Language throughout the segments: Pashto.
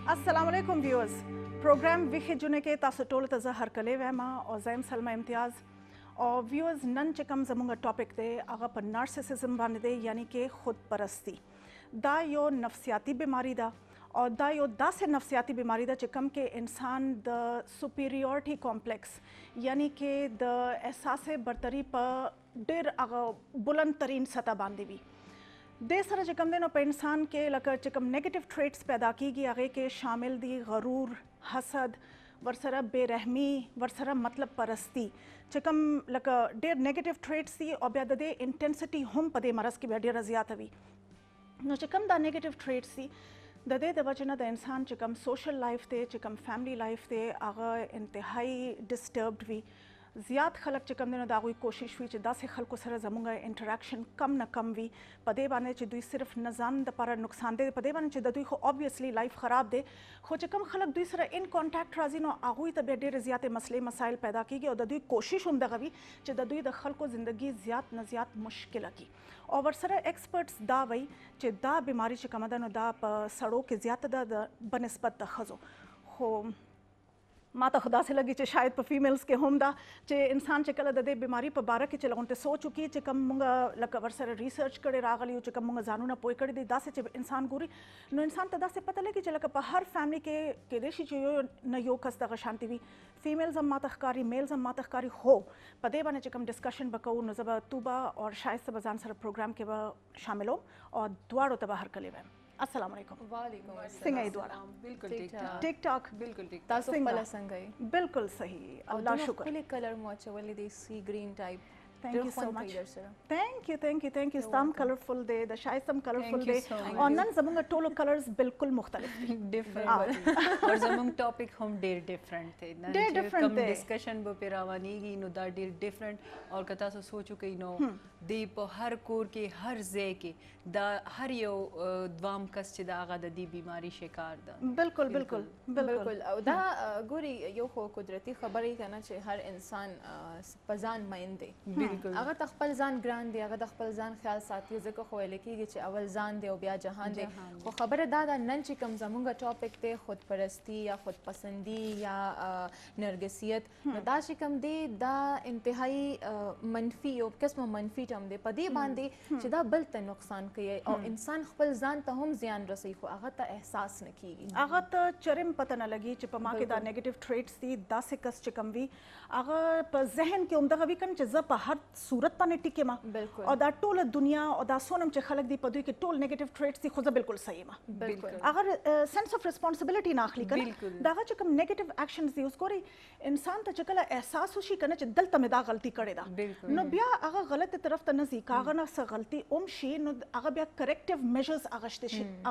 अस्सलाम वालेकुम viewers programme विखे जुने के तासु टोल तज़ा हर कले वहमा और ज़ैम सलमा इम्तियाज़ और व्यूअर्स नन चिकम जमुंगा टॉपिक दे आगा पर नार्सिसिज्म बाने दे यानी कि खुद परस्ती दा यो नफ्सियाती बीमारी दा और दा यो दा से नफ्सियाती बीमारी दा चिकम के इंसान द सुपीरियरिटी कॉम्प्लेक्स यानी कि द एहसास बरतरी पर डेर आगा बुलंद तरीन सतह बांधी भी दे सर चिकम दिन पे इंसान के लकर चिकम नेगेटिव ट्रेट्स पैदा की गई आगे के शामिल दी गरूर हसद वरसरा बेरहमी वरसरा मतलब परस्ती चिकम लकर डेर नेगेटिव ट्रेट्स दी और ब्याद दे इंटेंसिटी हम पदे मरस की बेडियर रजियात हवी नो चिकम दा नेगेटिव ट्रेट्स दी दे द वजह द इंसान चिकम सोशल लाइफ ते चिकम फैमिली लाइफ ते आगा इंतहाई डिस्टर्ब्ड भी ज़्यादा खलक चिकम दिन दागुई कोशिश हुई दा से खलको सर जमुंगा इंटरेक्शन कम न कम भी पदे बाने च दुई सिर्फ नजान द पर नुकसान दे पदे बाने च दुई खो ऑब्वियसली लाइफ ख़राब दे खो चिकम खलक दुई सर इन कॉन्टैक्ट राजी नो आगुई त बेडे ज़्यादा मसले मसाइल पैदा की गई और दुई कोशिश उन दगवी च दुई द खलको ज़िंदगी ज़्यादा न ज़्यादा मुश्किल की और वरसरा एक्सपर्ट्स दा वही च दा बीमारी च कमदा नो दा सड़ों के ज़्यादा द बनस्बत द खजो हो माता खुदा से लगी शायद पर फीमेल्स के हम दा चे इंसान चे कल दे बीमारी पर बारह के चलगों ते सो चुकी चे कम मुंगा लक वर्सर रिसर्च करे रागली चे कम मुंगा जानू ना पोई करे दी दा से चे इंसान गुरी नो इंसान तदा से पता लगी चलक पर हर फैमिली के देशी चे यो न यो कस दा शांति भी फीमेल्स हम मातखकारी मेल्स हम मातखकारी हो पदे बने चे कम डिस्कशन बकऊ नजबा तुबा और शायद से बजान सर प्रोग्राम के बा शामिल हो और द्वारो तबा हर कले वैम अस्सलाम वालेकुम वालेकुम सिंह आई द्वारा बिल्कुल टिक टॉक बिल्कुल ठीक तासु पला संगई बिल्कुल सही अल्लाह शुक्र कुल कलर मोचे वाली देसी green type Thank you so much. Thank you. Some colorful day, the shy some colorful day. और नन ज़मुंगा टोलो colors बिल्कुल मुख्तलिफ different और ज़मुंग topic हम डेर different थे ना कम discussion बो पिरावानी की नो दा डेर different और कता सो सोचो कि नो दीप हर कोर के हर ज़े के दा हर यो द्वाम कस चिदा आगा दी बीमारी शिकार दा बिल्कुल दा गुरी यो खो कुदरती खबर ही कहना चाहिए हर इंसान पजान माइंदे अगर तखपल जान ग्रांड दे अगर तखपल जान ख्याल साथी ज़को खोले की कि अवल जान दे और ब्या जहान दे वो खबर दादा नन चिकम जमुंगा टॉपिक ते खुद परस्ती या खुद पसंदी या नरगिसियत दा चिकम दे दा इंतहाई मनफी और किस्म मनफी टम दे पदी बांधे चिदा बल त नुकसान किए और इंसान खपल जान त हम ज़ियान रसी खो अगर त एहसास न की अगर त चरम पता न लगी चिपमा के दा नेगेटिव ट्रेट्स दी दा से कस चिकम भी अगर पर जहन के उमदा कभी कन च पर हर सूरत पाने टिके मा और दा टोल दुनिया और दा सोनम चे खलक दी पदुई के टोल नेगेटिव ट्रेट्स दी खुदा बिल्कुल सही मा अगर सेंस ऑफ रिस्पांसिबिलिटी नाखली कर दागा चकम नेगेटिव एक्शंस दी उसको रे इंसान त चकला एहसास होशी कने च दिल तमे दा गलती करे दा नो बिया अगर गलत तरफ त नजी कागा ना स गलती ओम शी नो अगर बिया करेक्टिव मेजर्स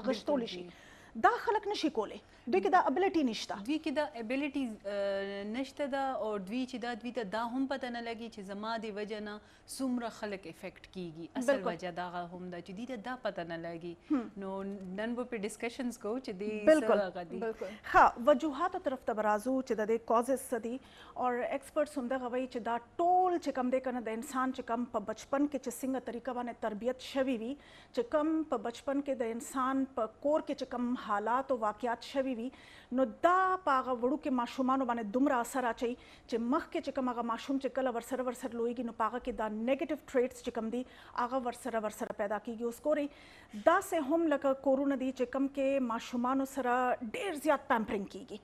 अगश्तोलिशी दा खलक नशी कोले दुई की दा एबिलिटी निश्ता द्वी की दा एबिलिटी नश्ता दा और द्वी ची दा दा हम पता न लगी ची जमा दे वजह ना सुमरा खलक इफेक्ट कीगी असल वजह दा हम दा ची दा पता न लगी नो नन वो पे डिस्कशंस को ची दी बिल्कुल हाँ वजूहात तरफ तबराजू ची दा दे कॉजेस सदी और एक्सपर्ट्स उमदा गवई ची दा टोल ची कम दे कना दा इंसान ची कम प बचपन के ची सिंग तरीका बाने तरबियत शवी भी ची कम प बचपन के दा इंसान प कोर के ची कम हालात और वाक़यात शवी भी नो दा पागा वड़ू के माशुमानो बाने दुमरा असर आचई चे मख के चिकम आगा माशुम चिकल वर्सर लोईगी नो पागा के दा नेगेटिव ट्रेट्स चिकम दी आगा वर्सर पैदा कीगी उसको रे दा से हम लका कोरोना दी चिकम के माशुमानो सरा डेर ज़्यादा पैम्परिंग कीगी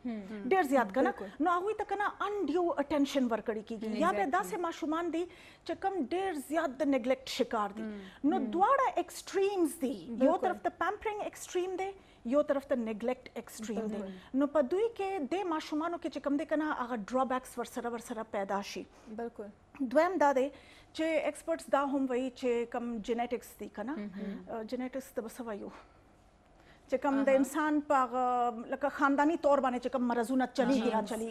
डेर ज़्यादा कना नो आगुई तक ना अनड्यू अटेंशन वर्कड़ी कीगी या बे दा से माशुमान दी चिकम डेर ज़्यादा नेग्लेक्ट शिकार दी नो द्वारा एक्सट्रीम्स दी यो तरफ द पैम्परिंग एक्सट्रीम दे यो तरफ त नेग्लेक्ट एक्सट्रीम दे नो पदुई के दे माशुमानो के चिकम दे कना अगर ड्रॉबैक्स वर्सरा पैदाशी बिल्कुल द्वैम दादे चे एक्सपर्ट्स दा हम वही चे कम जेनेटिक्स दी कना जेनेटिक्स त बसवायो चिकम दे इंसान पाग लका खानदानी तौर बाने चिकम मरजुना चली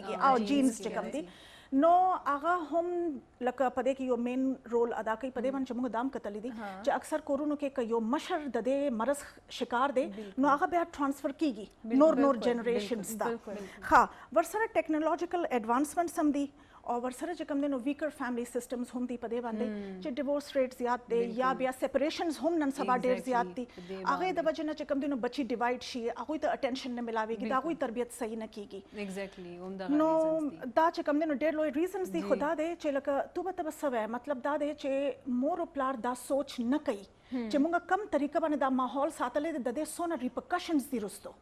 गई आओ जीन्स चिकम दी नो आगा हम लका पदे की यो मेन रोल अदा कई पदे मन चमुग दाम कतली दी जो अक्सर कोरोना के कयो मशर ददे मरस शिकार दे नो आगा बे ट्रांसफर कीगी नोर जनरेशंस दा हाँ वर्सरा टेक्नोलॉजिकल एडवांसमेंट सम दी او ورسره چې کوم دي نو ویکر فیملی سیستمز هم دي په دې باندې چې ډیورس ریټ زیات دي یا بیا سیپریشنز هم نن سبا ډیر زیات دي هغه د وجه نه چې کوم دي نو بچي ډیوایډ شي هغه ته اټینشن نه ملاويږي دا هغه تربیت صحیح نه کیږي ایگزیکټلی نو دا چې کوم دي نو ډیر لوی ریزنز دي خدا دې چې لکه تو به سوي مطلب دا دی چې مور او پلار دا سوچ نه کوي چې موږ کم طریقه باندې دا ماحول ساتلې د دې سونه ریپرکشنز دي رستو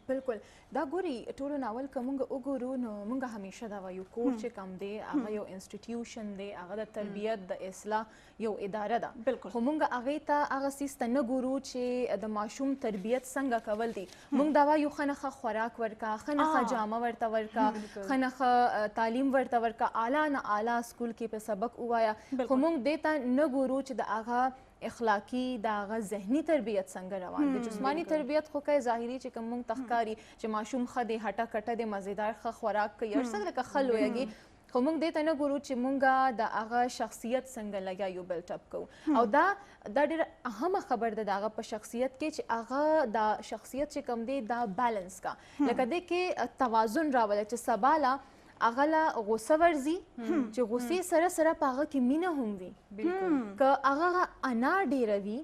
بالکل دا ګوري ټولو ناول کومه وګورو نو موږ همیشه دا وایو کور چې کم دی هغه یو انسټیټیوشن دی هغه د تربیت د اصلاح یو اداره ده بالکل خو موږ هغه ته هغه سیستم نه ګورو چې د ماشوم تربیت څنګه کول دي موږ دا وایو خنخه خوراک ورکا خنخه جامه ورته ورکا خنخه تعلیم ورته ورکا اعلی نه اعلی سکول کې په سبق وایا خو موږ دې ته نه ګورو چې د هغه اخلاقی دا ذهنی تربیت څنګه روان دي جسمانی تربیت خو کې ظاهري چې کوم مونږ تخکاری چې ماشوم خدي هټه کټه د مزیدار خوراک کوي او څنګه لکه خل ويږي خو مونږ دې ته نه ګورو چې مونږه د هغه شخصیت څنګه لګایو بلټ اپ کوو او دا ډېر اهمه خبر ده دغه په شخصیت کې چې هغه د شخصیت چې کوم دی دا بیلانس کا لکه دې کې توازن راولي چې سباله اغلا غوسه ورزي چې غوسې سره سره پاغه کې مینه هم وي بالکل که هغه انا ډیره وي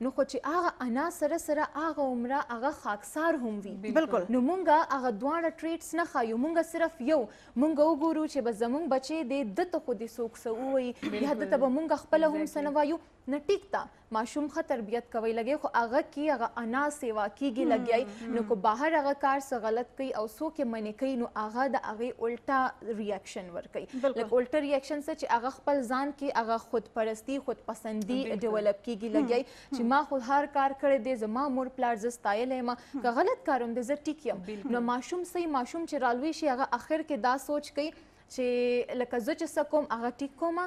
نو خو چې هغه انا سره سره هغه عمره هغه خاکسار هم وي بالکل نو مونږه هغه دواړه ټریټس نه خایو مونږه صرف یو مونږ وګورو چې به زمونږ بچي د خو دې سوک سووي یا د ته به مونږ خپل هم سنوایو نه ټیک تا ماشوم ښه تربیت کوي لګي خو هغه کې هغه انا سیوا کیږي لګي نو کو بهر هغه کار څه غلط کوي او څوک یې منې کوي نو هغه د هغه الټا ریاکشن ورکوي لکه الټا ریاکشن څه چې هغه خپل ځان کې هغه خود پرستی خود پسندي ډیولپ کیږي لګي چې ما خو هر کار کړی دی زما مور پلار ز ستایل ما که غلط کاروم د زه ټیک یم نو ماشوم صحیح ماشوم چې رالوي شي هغه اخر کې دا سوچ کوي چې لکه زه چې څه کوم هغه ټیک کوم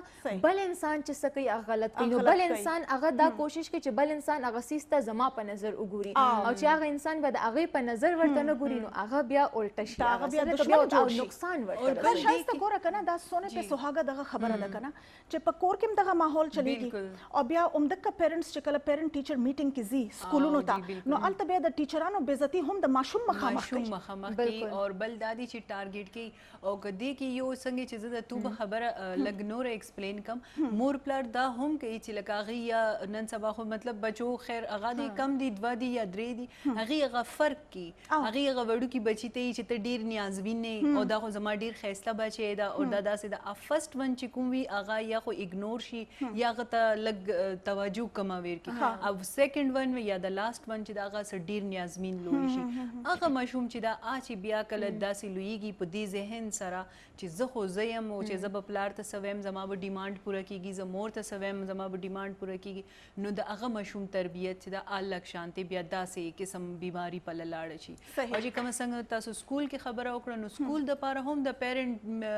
بل انسان چې څه کوي هغه غلط کوي نو بل انسان هغه دا کوشش کوي چې بل انسان هغه سیسته زما په نظر وګوري او چې هغه انسان به د هغه په نظر ورته نه ګوري نو هغه بیا الټه شي هغه بیا دشمن جوړ شي نقصان اور ورته بل شایسته ګوره کنه دا سونه په سوهاګه دغه خبره ده کنه چې په کور کې دغه ماحول چلیږي او بیا عمدک پیرنټس چې کله پیرنټ ټیچر میټینګ کې زی سکولونو ته نو الته بیا د ټیچرانو بیزتی هم د ماشوم مخامخ کوي اور بل دادی چې ټارګټ کی او کدی کې یو څنګه چې زه تو به خبره لګ نور ایکسپلین کم مور پلار دا هم کوي چې لکه یا نن سبا خو مطلب بچو خیر هغه دی کم دی دوا دی یا درې دی هغه فرق کی هغه وړو کی بچی ته چې ته ډیر نیازوین نه او دا خو زما ډیر خیسته بچی دا او دا داسې د فرست ون چې کوم وی هغه یا خو اګنور شي یا هغه ته لګ توجه کماویر کی او سیکنډ ون یا د لاست ون چې دا هغه ډیر نیازمین لوي شي هغه مشوم چې دا اچ بیا کله داسې لویږي په دې ذهن سره چې زه خو زیم او چې زه به پلار ته سویم زما به ډیمانډ پوره کیږي زه مور ته سویم زما به ډیمانډ پوره کیږي نو د هغه مشوم تربیت چې د الګ شانتي بیا داسې قسم بیماری په لاړ شي او چې کوم څنګه تاسو سکول کې خبره وکړه نو سکول د پاره هم د پیرنټ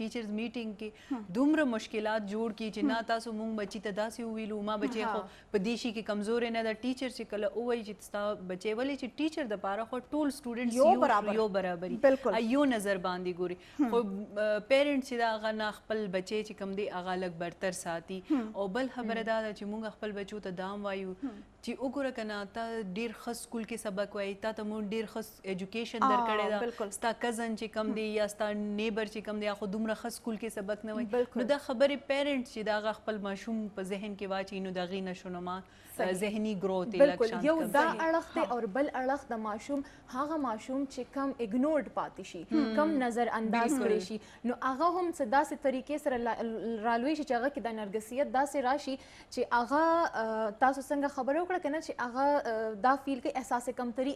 ټیچرز میټینګ کې دومره مشکلات جوړ کی چې نه تاسو مونږ بچی ته داسې ویلو ما بچی خو په دیشي کې کمزور نه د ټیچر چې کله وایي چې تاسو بچی ولې چې ټیچر د پاره خو ټول سټوډنټس یو برابرۍ ایو نظر باندې ګوري خو پیرنټ چې دا غنا خپل بچی چې کم دی هغه لګ برتر ساتي او بل خبره دا چې مونږ خپل بچو ته دام وایو چې وګوره کنه تا ډیر ښه سکول کې سبق وایي تا ته مونږ ډیر ښه ایجوکیشن درکړی دا ستا کزن چې کم دی یا ستا نیبر چې کم دی خو دومره ښه سکول کې سبق نه وایي نو دا خبرې پیرنټ چې دا خپل ماشوم په ذهن کې واچي نو دغه نشونما ذهني گروث بالکل یو دا اړخ دی او بل اړخ د ماشوم هغه ماشوم چې کم اګنورډ پاتې شي کم نظر انداز کړی شي نو هغه هم څه داسې طریقې سره رالوي شي چې هغه کې د نرګسیت داسې راشي چې هغه تاسو څنګه خبرو کړه کنه چې هغه دا فیل کې احساس کمتری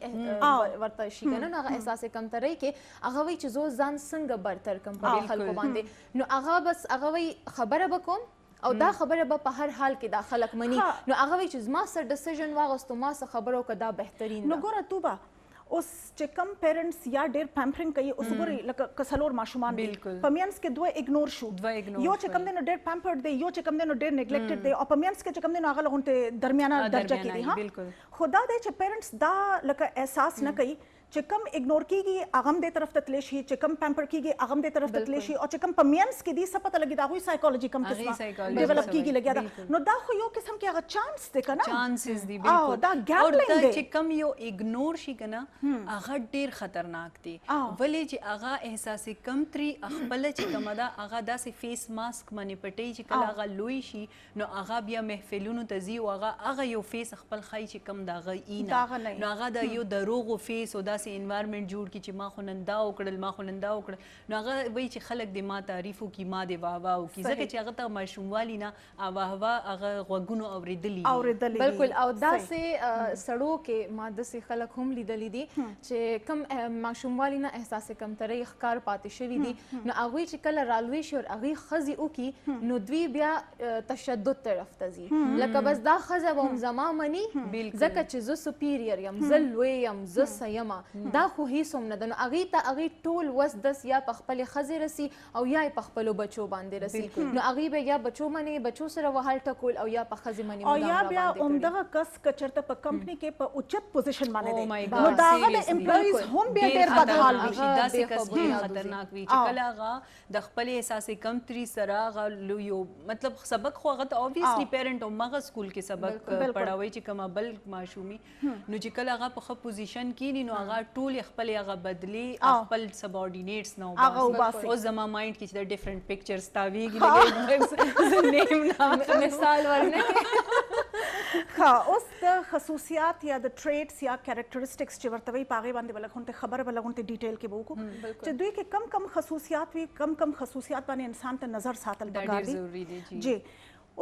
ورته شي کنه نو هغه احساس کمتری کې هغه وی چې زو ځان څنګه برتر کم په خلکو باندې نو هغه بس هغه وی خبره وکوم او دا خبره به په هر حال کې دا خلک مني نو هغه وی چې ما سره ډیسیژن واغستو ما سره خبرو کدا بهترین نو ګوره توبه اوس چې کم پیرنټس یا ډیر پمپرینګ کوي اوس ګوري لکه کسلور ماشومان پمینس کې دوه اګنور شو یو چې کم دینو ډیر پمپرډ دی یو چې کم دینو ډیر نیګلیکټډ دی او پمینس کې چې کم دینو هغه لغونته درمیانه درجه کې دی ها خدا دې چې پیرنټس دا لکه احساس نه کوي چې کم اګنور کیږي هغه هم دې طرف ته تللی شي چې کم پیمپر کیږي هغه هم دې طرف ته تللی شي او چې کم په مینس کې دي څه پته لګي د هغوی سایکالوجي کم هغوی قسمه psychology ډیولپ سوی. کیږي لګیا ده بالکل. نو دا خو یو قسم کې هغه چانس دی که نه چانسز دي او بالکل دا او ګامبلینګ دا دی چې کم یو اګنور شي کنه هغه ډیر خطرناک دی او. ولې چې هغه احساس کمتري خپل چې کومه ده هغه داسې فیس ماسک باندې پټي چې کله هغه لوی شي نو هغه بیا محفلونو ته ځي او هغه یو فیس خپل خای چې کم دا دا غینا هغه نه وي. نو هغه د یو دروغو فیس او داسې انوایرنمنت جوړ کی چې ما خو نن دا وکړل ما خو نن دا وکړل نو هغه وایي چې خلک دې ما تعریف وکړي ما دې واه واه وکړي صحیح. ځکه چې هغه ته ماشوموالي نه واه واه هغه غوږونو اورېدلي وي. اورېدلې بالکل او صحیح. داسې سړو کې ما داسې خلک هم لیدلی دي چې کم ماشوموالي نه احساس کمترۍ ښکار پاتې شوي دي نو هغوی چې کله رالوی شي او هغوی ښځې وکړي نو دوی بیا تشدد طرف ته ځي لکه بس دا ښځه به هم زما مني بالکل. ځکه چې زه سپیریر یم زه لوی یم زه څه یمه دا خو هیڅ هم نه ده نو هغې ته هغې ټول وس دس یا په خپلې ښځې رسي او یا یې په خپلو بچو باندې رسي بالکل. نو هغوی به یا بچو مني بچو سره وهل ټکول او یا په ښځې مني او مدام یا بیا راباندې کوي. عمدغه کس که چېرته په کمپني کې په اوچت پوزیشن Oh باندې my دی God, نو د هغه د seriously. امپلایز هم بیا ډېر بدحال وي هغه داسې بې کس خبري ډېر یاد وځي. خطرناک وي او. چې کله هغه د خپل احساس کمتري سره هغه یو مطلب سبق خو هغه ته اوبویسلی او. پیرنټ او مغه سکول کې سبق بالکل. پڑھاوي چې کومه بل ماشومي نو چې کله هغه په خپل پوزیشن کې نو هغه ټول خپل هغه بدلی او. خپل سبارډینیټس نو هغه وباسي. او زما مایند کې چې د ډیفرنٹ پکچرز تاویږي لګي نیم نه مثال ورنکې ښه اوس د خصوصیات یا د ټریټس یا کیریکټریسټکس چې ورته وایي په هغې باندې به لږ غونډې خبره به لږ غونډې ډیټیل کې به وکړو چې دوی کې کم کم خصوصیات وي کم خصوصیات باندې انسان ته نظر ساتل دا پکار ډېر دي ضروري دی جی. جی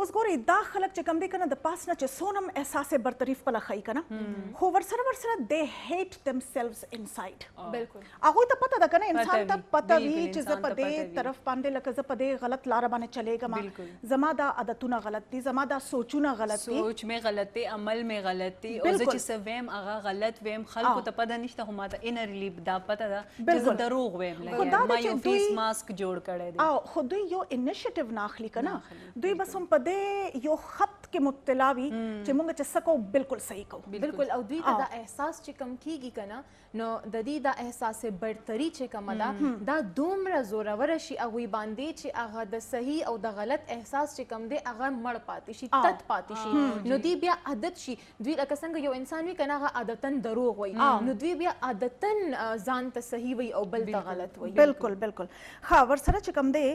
اوس ګورئ دا خلک چې کوم دی که نه د پاس نه چې څونم احساس برتری خپله ښیي که نه خو ورسره دے هیټ دمسیلوز انسایډ بالکل هغوی ته پته ده که نه انسان ته پته پته وي. وي بالکل، چې زه انسان په ته پته دې وي. طرف باندې لکه زه په دې غلط لاره باندې چلیږم بالکل. زما دا عادتونه غلط دي زما دا سوچونه غلط دي سوچ میں غلط دی عمل میں غلط دی او زه بالکل. چې څه ویم هغه غلط ویم خلکو او. ته پته نشته خو ماته انرلی دا پته ده چې بالکل. زه دروغ ویم خو دا لګیا ما ده یو چې فیس دوی- ماسک جوړ کړی دی او خو دوی یو انیشیټیو نه اخلي که نه نه اخلي، دوی بس هم په دې یو خط کې مبتلا وي چې موږ چې څه کوو بالکل صحیح کوو بالکل او دوی ته او. دا احساس چې کم کیږي کنه نو د دې دا احساس برتری چې کومه ده دا دومره زوروره شي هغوی باندې چې هغه د صحیح او د غلط احساس چې کم دی هغه مړ پاتې شي او. تت پاتې شي نو دوی بیا عادت شي دوی لکه څنګه یو انسان وي کنه هغه عادتن دروغ وایي او. نو دوی بیا عادتن ځان ته صحیح وایي او بل ته غلط وایي بالکل بالکل ښه ورسره چې کوم دی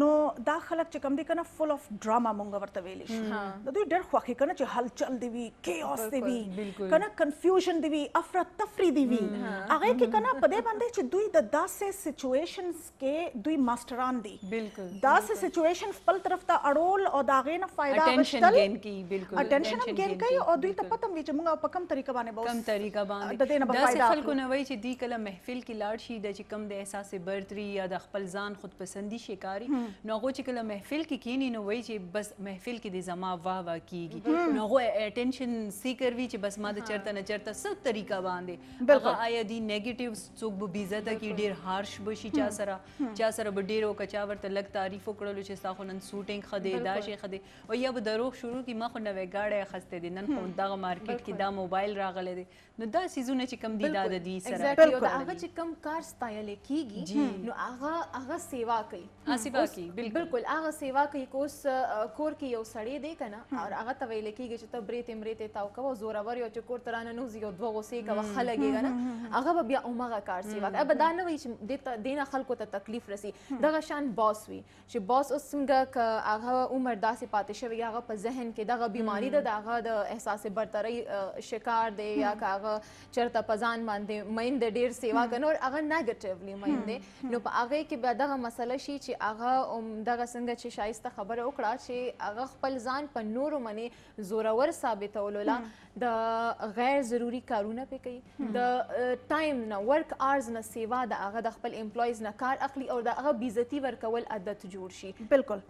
نو دا خلک چې کوم دی که نه فل اف ډراما مونږ ورته ویلی شي د دوی ډېر خوښي که نه چې هلچل دی وي کیوس دی وي بالکل. که نه کنفیوژن دی وي افراتفري دی وي هغې کې که نه په دې باندې چې دوی د داسې سچویشنز کې دوی ماسټران دي بالکل داسې سچویشن خپل طرف ته اړول او د هغې نه فایده اټینشن اخیستل گین کی بالکل اټینشن هم گین کوي او دوی ته پته وي چې موږ په کوم طریقه باندې به کم اوس طریقه د دې نه باندې به داسې فایده خلکو اخلو. نه وایي چې دی کله محفل کې لاړ شي د چې کم د احساس برتري یا د خپل ځان خودپسندي شکاري نو هغوی چې کله محفل کې کینی نو وایي چې بس محفل کې د زما واه واه کیږي نو هغوی اټینشن سیکر وي چې بس ما د چرته نه چرته څه طریقه باندې بالکل. هغه آیا دی نیگیټیو څوک به بې عزته کي ډېر هارش به شي چا سره به ډېر وکړه چا ورته لږ تعریف وکړلو چې ستا خو نن سوټینګ ښه دی دا شی ښه دی او یا به دروغ شروع کړي ما خو نوی ګاډی اخیستی دی نن خو دغه مارکیټ کې دا موبایل راغلی دی نو دا څیزونه چې کم دي دا د دوی سره Exactly. او د هغه چې کم کار ستایل کیږي جی. نو هغه سیوا کوي سیوا اوس کوي، بالکل. بالکل هغه سیوا کوي که اوس کور کې یو سړی دی کنه او هغه ته ویل کیږي چې ته بریتې مرېتې تاو کوه زورور یو چې کور ته راننوځي یو دوه غوسې کوه ښه لګېږه نه هغه به بیا همغه کار سیوا کوي به دا نه وایي چې دې نه خلکو ته تکلیف رسي دغه شان باس وي چې باس اوس څنګه که هغه عمر داسې پاتې شوی هغه په ذهن کې دغه بیماري ده د هغه د احساس برترۍ شکار دی یا که هغه چېرته په ځان باندې مین دی ډېر سیوا کوي نو هغه نیګیټیولی مین دی نو په هغې کې بیا دغه مسله شي چې هغه دغه څنګه چې شایسته خبره وکړه چې هغه خپل ځان په نورو منې زورور ثابتولو لا د غیر ضروري کارونه پې کوي د ټایم نه ورک آرز نه سیوا د هغه د خپل امپلایز نه کار اخلي او د هغه بېعزتي ورکول عادت جوړ شي بالکل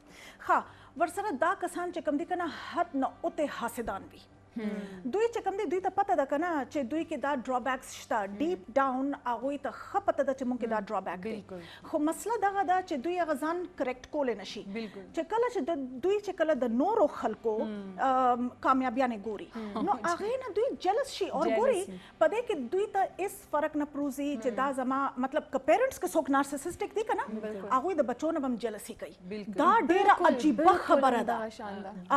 ښه ورسره دا کسان چې کوم دي که نه حد نه اوتې حاسدان وي دوی چې کوم دی دوی ته پته ده کنه چې دوی کې دا ډرابیکس شته ډیپ ډاون هغوی ته ښه پته ده چې موږ کې دا ډرابیک دی خو مسله دغه ده چې دوی هغه ځان کریکټ کولی نشي چې کله چې دوی چې کله د نورو خلکو کامیابیانې ګوري نو هغې نه دوی جلس شي او ګوري په دې کې دوی ته هېڅ فرق نه پروزي چې دا زما مطلب که پیرنټس که څوک نارسسسټک دي که نه هغوی د بچو نه به هم جلسي کوي دا ډېره عجیبه خبره ده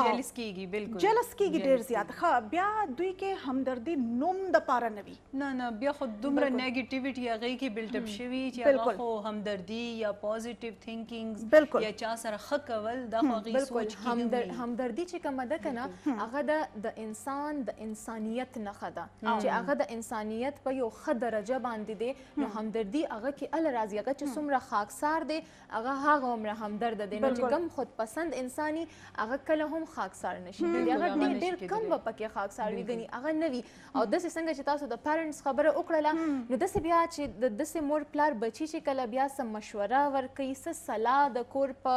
جلس کیږي بالکل جلس کیږي ډېر زیات ښه بیا دوی کې همدردي نوم دپاره نه وي نه بیا خو دومره نیګیټیویټي هغې کې بلټ اپ شوي چې هغه خو همدردي یا پازیټیو تھینکینګز یا چا سره ښه کول دا خو هغې سوچ کې همدردي چې کومه ده که نه هغه د انسان د انسانیت نښه ده چې هغه د انسانیت په یو ښه درجه باندې دی نو همدردي هغه کې ال راځي هغه چې څومره خاکسار دی هغه هغه عمره همدرده دی نو چې کوم خود پسند انساني هغه کله هم خاکسار نشي هغه ډېر کم به پکې خاکسار وي ګني هغه نه وي او داسې څنګه چې تاسو د پیرنټس خبره وکړله نو داسې بیا چې د داسې مور پلار بچي چې کله بیا څه مشوره ورکوي څه صلاح د کور په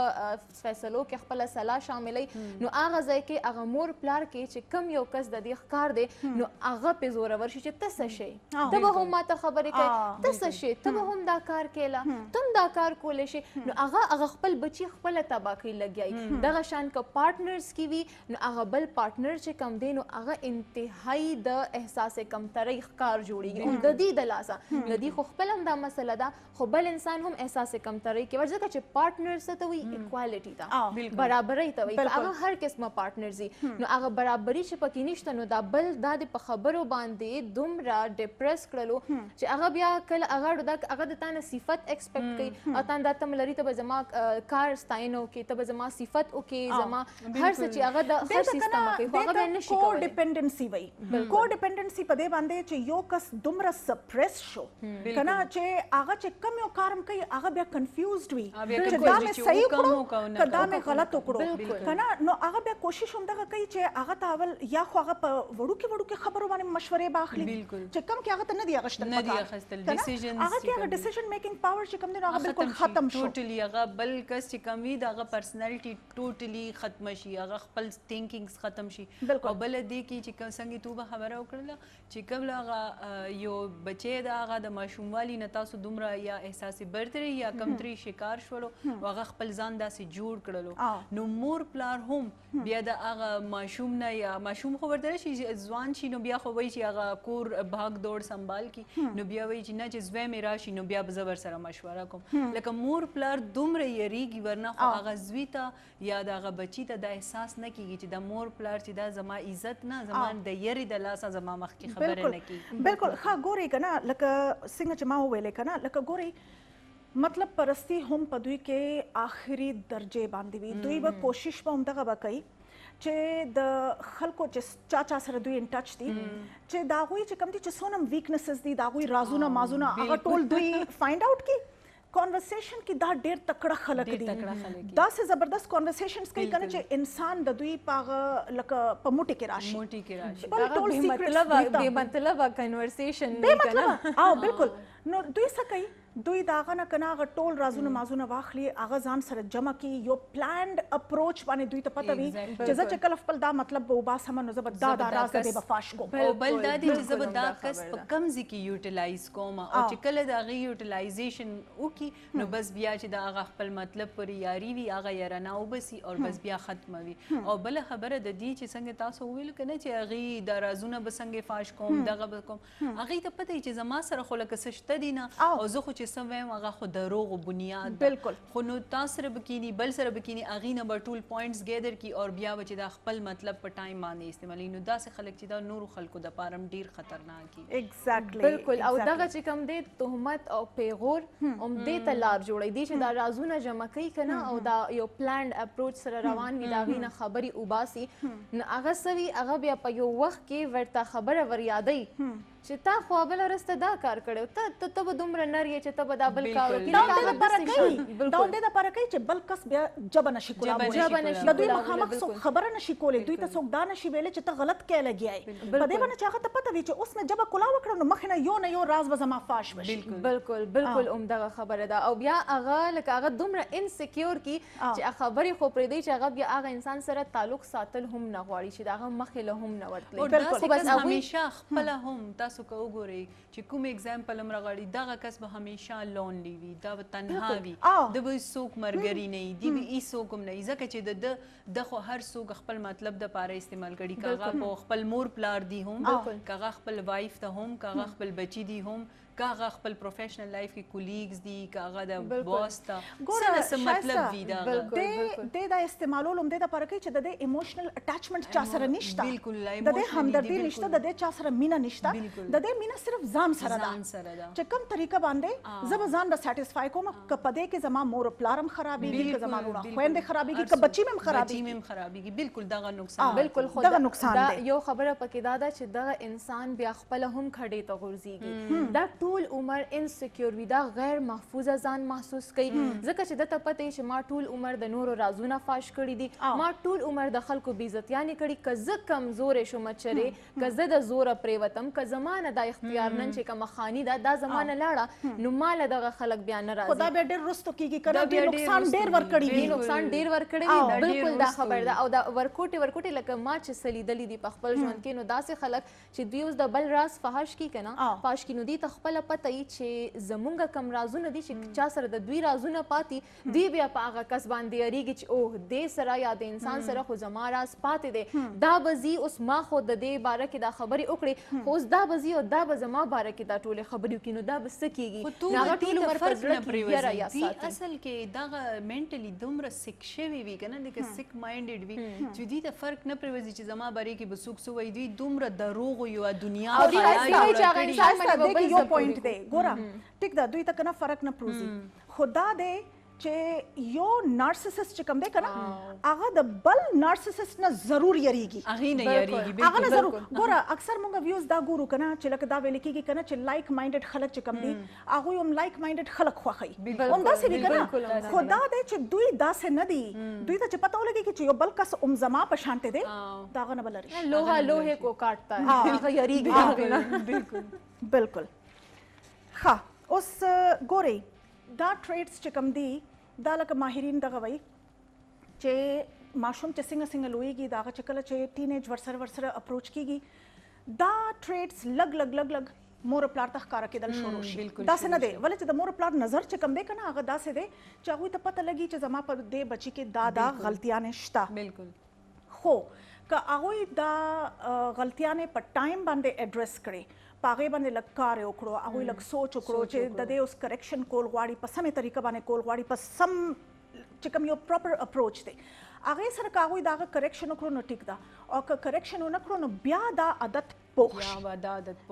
فیصلو کې خپله صلاح شاملوي نو هغه ځای کې هغه مور پلار کې چې کم یو کس د دې ښکار دی نو هغه پې زورور شي چې ته څه شی ته به هم ماته خبرې کوې ته څه شی ته به هم دا کار کیله ته هم دا کار کولی شي نو هغه خپل بچي خپله تباه کوي لګیایي دغه شان که پارټنرز کې وي نو هغه بل پارټنر چې کم دی نو هغه انتهایی د احساس کمترۍ ښکار جوړېږي د دې د لاسه د دې خو خپل هم دا مسله ده خو بل انسان هم احساس کمترۍ کوي ځکه چې پارټنر څه ته وایي ایکوالټي ته برابرۍ ته وایي که هغه هر قسمه پارټنرز وي نو هغه برابري چې پکې نشته نو دا بل دا د په خبرو باندې دومره ډپرس کړلو چې هغه بیا کله هغه د تا نه صفت ایکسپیکټ کوي او تا دا تم لري ته به زما کار ستاینه وکړي ته به زما صفت وکړي زما هر څه چې هغه د هر سیستم کوي خو هغه بیا نشي کولی ډیپینډنسي وایي کو ډیپینډنسي په دې باندې چې یو کس دومره سپریس شو که نه چې هغه چې کوم یو کار هم کوي هغه بیا کنفیوزډ وي چې دا مې صحیح کړو که دا مې غلط وکړو که نه نو هغه بیا کوشش همدغه کوي چې هغه ته اول یا خو هغه په وړوکې خبرو باندې مشورې به اخلي چې کوم کې هغه ته نه دی اخیستل هغه کې هغه ډیسیژن میکینګ پاور چې کوم دی هغه بالکل ختم شو ټوټلی هغه بل کس چې کم وي د هغه پرسنالټي ټوټلی ختم شي هغه خپل تھینکینګز ختم شي او بل دې کې چې څنګه تو به خبره وکړله چې قبل هغه یو بچی د هغه د ماشوموالي نه تاسو دومره یا احساسي برتري یا کمتري شکار شولو هغه خپل ځان داسې جوړ کړلو نو مور پلار هم بیا د هغه ماشوم نه یا ماشوم خو ورته شي ځوان شي نو بیا خو وایي چې هغه کور بھاګ دوړ سنبال کی نو بیا وایي چې نه چې زوی مې راشي نو بیا به زه ورسره مشوره کوم لکه مور پلار دومره یریږي ورنه خو هغه زوی ته یا د هغه بچي ته دا احساس نه کیږي چې د مور پلار چې دا زما عزت نه زما د یری د لاسه زما مخکې خبره نه کیږي بالکل ښه ګورئ که نه لکه څنګه چې ما وویلې که نه لکه ګورئ مطلب پرستی هم په دوی کې آخري درجې باندې وي دوی به کوشش به همدغه به کوي چې د خلکو چې چا سره دوی ان ټچ دي چې د هغوی چې کوم دي چې څونه ویکنسز دي د هغوی رازونه مازونه هغه ټول دوی فایند آوټ کړي کانورسیشن کې دا ډېر تکړه خلک دي داسې زبردست کانورسیشنز کوي کنه چې انسان د دوی په لکه په موټي کې راشي بل ټول سیکرټس بے مطلب کانورسیشن بے مطلب او بالکل نو دوی څه کوي دوی د هغه نه که نه هغه ټول رازونه مازونه واخلي هغه ځان سره جمع کړي یو پلانډ اپروچ باندې دوی ته پته وي چې زه چې کله خپل دا مطلب به وباسم نو زه به دا راز د دې به فاش کوم او بل دا دی چې زه به دا کس په کم ځای کې یوټیلایز کوم او چې کله د هغې یوټیلایزیشن وکړي نو بس بیا چې د هغه خپل مطلب پورې یاري وي هغه یې رانه وبسي او بس بیا ختموي او بله خبره د دې چې څنګه تاسو وویل که نه چې هغې د رازونه به څنګه فاش کوم دغه به کوم هغې ته پته وي چې زما سره خو لکه څه شته دي نه او زه خو چې څه وایم هغه خو دروغ و بنیاد بالکل خو نو تاسو سره بکینی بل سره بکینی هغې نه به ټول پوینټس ګیدر کی او بیا به چې دا خپل مطلب په ټایم باندې استعمالوي نو داسې خلک چې دا نورو خلکو دپاره هم ډېر خطرناک دي ایگزیکټلی بالکل او دغه چې کوم دی تهمت او پیغور هم دې ته لار جوړوي دي چې دا رازونه جمع کوي که نه او دا یو پلانډ اپروچ سره روان وي د هغې نه خبرې وباسي نو هغه څه وي هغه بیا په یو وخت کې ورته خبره ور یادوي چې تا خو بل ورسته دا کار کړو ته به دومره نر یې چې ته به دا بل کار وکړې دا د لپاره کوي دا د لپاره کوي چې بل کس بیا جبه نشي کولای د دوی مخامخ څوک خبره نشي کولی دوی ته څوک دا نشي ویلی چې ته غلط کې لګیای په دې باندې چې هغه ته پته وي چې اوس نه جبه کولا وکړه نو مخ نه یو راز به زما فاش بشي بالکل عمدغه خبره ده او بیا هغه لکه هغه دومره انسیکیور کی چې خبرې خو پرې دی چې هغه بیا هغه انسان سره تعلق ساتل هم نه غواړي چې دغه مخې له هم نه ورتلی خو بس همیشه خپل هم تاسو که وګورئ چې کوم اگزامپل هم راغړي دغه کس به همیشه لونلی وي دا به تنها وي د به څوک مرګري نه وي دی به هیڅوک هم نه وي ځکه چې د خو هر څوک خپل مطلب د پاره استعمال کړي کاغه په خپل مور پلار دی هم کاغه خپل وایف ته هم کاغه خپل بچی دی هم کاغه خپل پروفیشنل لایف کې کولیګز دي کاغه د باس ته څه مطلب وي دا د استعمالول هم د لپاره کوي چې د ایموشنل اٹیچمنٹ چا سره نشته بالکل د همدردي نشته د چا سره مینا نشته د مینا صرف ځان سره ده چې کوم طریقه باندې زب ځان به سټیسفای کوم ک پدې کې زما مور پلارم خرابېږي ک زما ورونه خويندې خرابېږي ک بچی مم خرابېږي بالکل دغه نقصان بالکل خو دغه نقصان دی یو خبره پکې دا ده چې دغه انسان بیا خپل هم کډې ته غورځيږي دا ټول عمر انسیکیور وي دا غیر محفوظه ځان محسوس کوي ځکه چې دته پته چې ما ټول عمر د نورو رازونه فاش کړي دي ما ټول عمر د خلکو بیزتیانې کړي که زه کمزورې شوم چرې که زه د زوره پریوتم که زمانه دا اختیار نن چې کومه خاني ده دا زمانه لاړه نو مال دغه خلک بیا نه راځي خدا به ډېر رستو کیږي کنه ډېر نقصان ډېر ورکړي وي نقصان ډېر ورکړي وي بالکل دا خبر ده او دا ورکوټي لکه ما چې سلیدلې دي په خپل ژوند کې نو داسې خلک چې دوی اوس د بل راز فحش کی کنه فاش کی نو دي ته خپل پته ای چې زمونږ کم رازونه دي چې چا سره د دوی رازونه پاتې دوی بیا په هغه کس باندې اړیږي چې اوه دې سره یا د انسان سره خو زما راز پاتې دی دا به زی اوس ما خو د دې باره کې دا خبرې وکړې خو اوس دا به زی او دا به زما باره کې دا ټولې خبرې وکړي نو دا به څه کېږي نو هغه ټول عمر په زړه کې یاره یا ساتي اصل کې دغه منټلی دومره سیک شوي وي که نه لکه سیک مایندډ وي چې دوی ته فرق نه پرېوځي چې زما باره کې به څوک څه وایي دوی دومره دروغ وي او دنیا یو پوینټ دی ګوره ټیک ده دوی ته کنه فرق نه پروزي خدا دې چې یو نارسیسست چې کوم دی کنه هغه د بل نارسیسست نه ضرور یریږي هغه نه یریږي هغه نه ضرور ګوره اکثر مونږ ویوز دا ګورو کنه چې لکه دا ویل کېږي کنه چې لایک مایندډ خلک چې کوم دي هغه هم لایک مایندډ خلک خوښوي همداسې وي کنه خدا دې چې دوی داسې نه دي دوی ته چې پته ولګي چې یو بل کس زما په شانته دی دا هغه نه بل لري لوهه کو کاټتا ہے هغه یریږي بالکل ها اوس ګوري دا ټریډز چې کوم دي دا لکه ماهرین دغه وایي چې ماشوم چې څنګه لویږي دا هغه چې کله چې ټینیج ورسره اپروچ کیږي دا ټریډز لګ مور پلار ته ښکاره کېدل شروع شي داسې نه دی ولې چې د مور پلار نظر چې کوم دی که نه هغه داسې دی چې هغوی ته پته لګي چې زما په دې بچي کې دا غلطیانې شته بالکل خو که هغوی دا غلطیانې په ټایم باندې اډرس کړي په هغې باندې لږ کار یې وکړو هغوی لږ سوچ وکړو چې د دې اوس کریکشن کول غواړي په سمې طریقه باندې کول غواړي په سم چې کوم یو پراپر اپروچ دی هغې سره که هغوی د هغه کریکشن وکړو نو ټیک ده او که کریکشن ونه کړو نو بیا دا عادت پوخ شي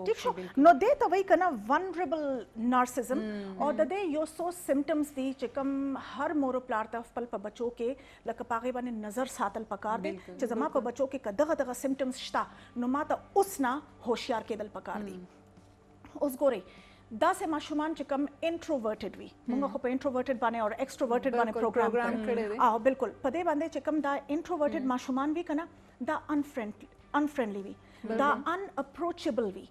ټیک شو نو دې ته وایي که نه ونربل نارسزم او د دې یو څو سمټمز دي چې کوم هر مور پلار ته خپل په بچو کې لکه په هغې باندې نظر ساتل پکار دی چې زما په بچو کې که دغه سمټمز شته نو ما ته اوس نه هوښیار کېدل پکار دي اوس ګورئ داسې ماشومان چې کوم انټروورټډ وي موږ خو په انټروورټډ باندې او ایکسټروورټډ باندې پروګرام کړی او بالکل په دې باندې چې کوم دا انټروورټډ ماشومان وي که نه دا انفرینډلی وي دا ان اپروچبل وي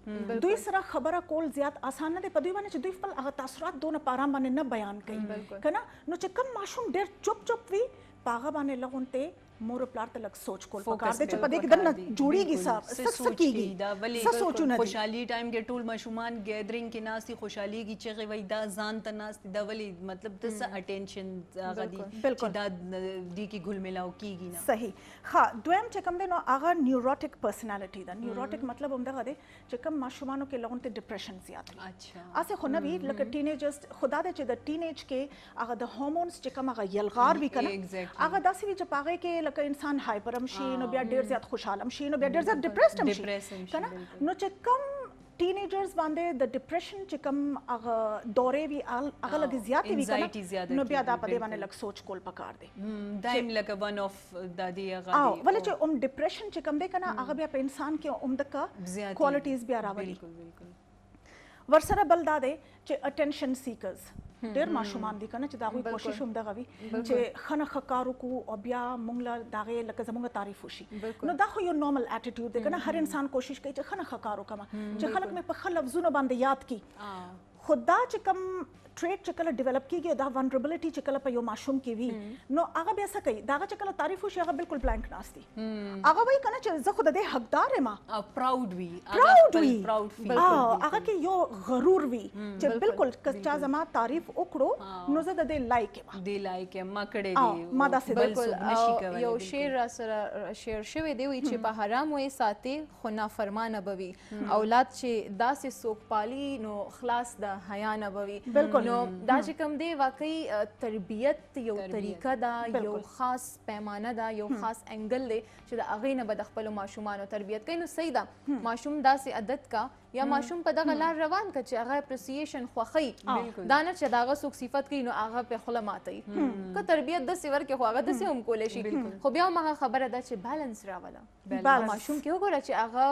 دوی سره خبره کول زیات آسان نه دی په دوی باندې چې دوی خپل هغه تاثرات دونه په ارام باندې نه بیان کوي که نه نو چې کوم ماشوم ډېر چپ وي په هغه باندې لږ غونټې مور پلار ته لږ سوچ کول پکار دی چې په دې کې دننه جوړیږي څه کېږي دا ولې خوشحالي ټایم کې ټول ماشومان ګیدرینګ کې ناستي خوشحاليږي چې وای دا ځان ته ناستي دا ولې مطلب د څه اټینشن هغه دی چې دا دی کې ګل ملاو کېږي نه صحیح ها دویم چې کوم دی نو هغه نیوروټیک پرسنالټي ده نیوروټیک مطلب همدغه دی چې کوم ماشومانو کې لغونته ډیپریشن زیات وي اچھا اسه خو نه وي لکه ټینیجرز خدا دې چې د ټینیج کې هغه د هورمونز چې کوم هغه یلغار وي کنه هغه داسې وي چې پاغه کې لکه انسان هایپرم شي نو بیا ډیر زیات خوشاله شي نو بیا ډیر زیات ډیپریسډ شي کنه نو چې کوم ټینیجرز باندې د ډیپریشن چې کوم هغه دورې وي هغه لږ زیاتې وي کنه نو بیا دا په دې باندې لږ سوچ کول پکار دی دایم لکه ون اف د دې هغه او ولې چې ډیپریشن چې کوم دی کنه هغه بیا په انسان کې دغه کوالټیز بیا راوړي بالکل ورسره بل دا دی چې اټینشن سیکرز ډېر ماشومان دي کنه چې دا غوي کوشش هم دغه وي چې خنه خکارو کو او بیا مونږ له داغه لکه زمونږ تعریف وشي نو دا خو یو نارمل اټیټیوډ دی کنه هر انسان کوشش کوي چې خنه خکارو کما چې خلک مې په خل لفظونه باندې یاد کی خدا چې کم ټریټ چې کله ډیولپ کیږي دا ونربلټی چې کله په یو ماشوم کې وي نو هغه بیا څه کوي دا چې کله تعریف وشي هغه بالکل بلانک ناشتي هغه وایي کنه چې زه خو د دې حقدار یم پراود وي پراود فیل هغه کې یو غرور وي چې بالکل کچا زما تعریف وکړو نو زه د دې لایک یم دی لایک ما کړې دی ما دا څه بالکل یو شعر سره شعر شوی دی وی چې په حرام وې ساتي خو نافرمانه بوي اولاد چې داسې څوک پالي نو خلاص د حیا نه بوي نو دا چې کوم دی واقعي تربیت یو طریقه ده یو خاص پیمانه ده یو خاص انګل دی چې د هغې نه به د خپلو ماشومانو تربیت کوي نو صحیح ده ماشوم داسې عادت کا یا ماشوم په دغه لار روان که چې هغه اپریسیشن خوښوي دا نه چې د هغه څوک صفت کوي نو هغه پې خوله ماتوي که تربیت داسې ورکړې خو هغه داسې هم کولی شي خو بیا هم هغه خبره ده چې بیلنس راوله ماشوم کې وګوره چې هغه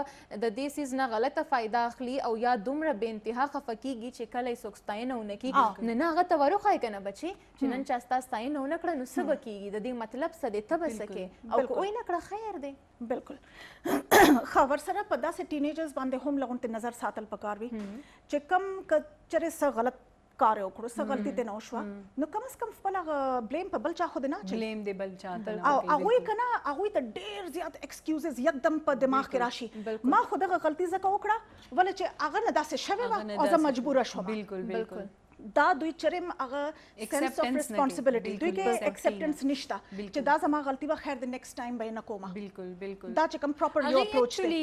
د دې څیز نه غلطه فایده اخلي او یا دومره بې انتها خفه کېږي چې کله یې څوک ستاینه ونه کړي نه هغه ته وروښایي که نه بچي چې نن چا ستا ستاینه ونه کړه نو څه به کېږي د دې مطلب څه دی ته به څه کې او که ویې نه کړه خیر دی بالکل ښه ورسره په داسې ټینیجرز باندې هم لغونتې نظر ساتل پکار وي چې کم کچرې څه غلط کار وکړو څه غلطي دې نه وشوه نو کم از کم خپل بلیم په بل چا خو دې نه اچوي بلیم دې بل چا ته او هغوی که نه هغوی ته ډېر زیات ایکسکیوزز یکدم په دماغ کې راشي ما خو دغه غلطي ځکه وکړه ولې چې هغه نه داسې شوې وه او زه مجبوره شوم بالکل دا دوی چرم هغه سنس اف ریسپانسیبিলিټي دوی کې اکسپټنس نشته چې دا زما غلطي به خیر د نیکسټ ټایم به نه کومه بالکل دا چې کوم پراپر یو اپروچ دی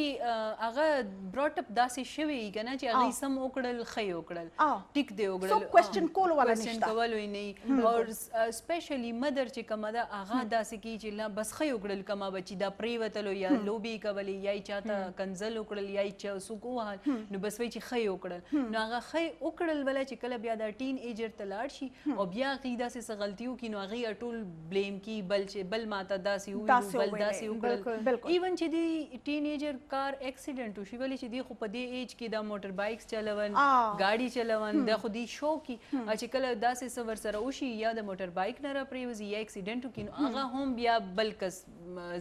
هغه براټ اپ داسې شوی کنه چې هغه سم وکړل خې وکړل ټیک دی وکړل سو کوېسچن کول ولا نشته کول نه او سپیشلی مدر چې کومه دا هغه داسې کی چې لا بس خې وکړل کما بچی دا پریوتلو یا لوبي کولې یا چاته کنزل وکړل یا چا سوکو نو بس وای چې خې وکړل نو هغه خې وکړل ولا چې کله بیا ټین ایجر ته لاړ شي او بیا هغې داسې څه غلطي وکړي نو هغې ټول بلیم کي بل ماته داسې وویلو بل داسې وکړل ایون چې د ټین ایجر کار اکسیډنټ وشي ولې چې دی خو په دې ایج کې دا موټر بایکس چلون ګاډي چلون د خو دې شوق وي چې کله داسې څه ورسره وشي یا د موټر بایک نه راپرېوځي یا اکسیډنټ وکړي نو هغه هم بیا بل کس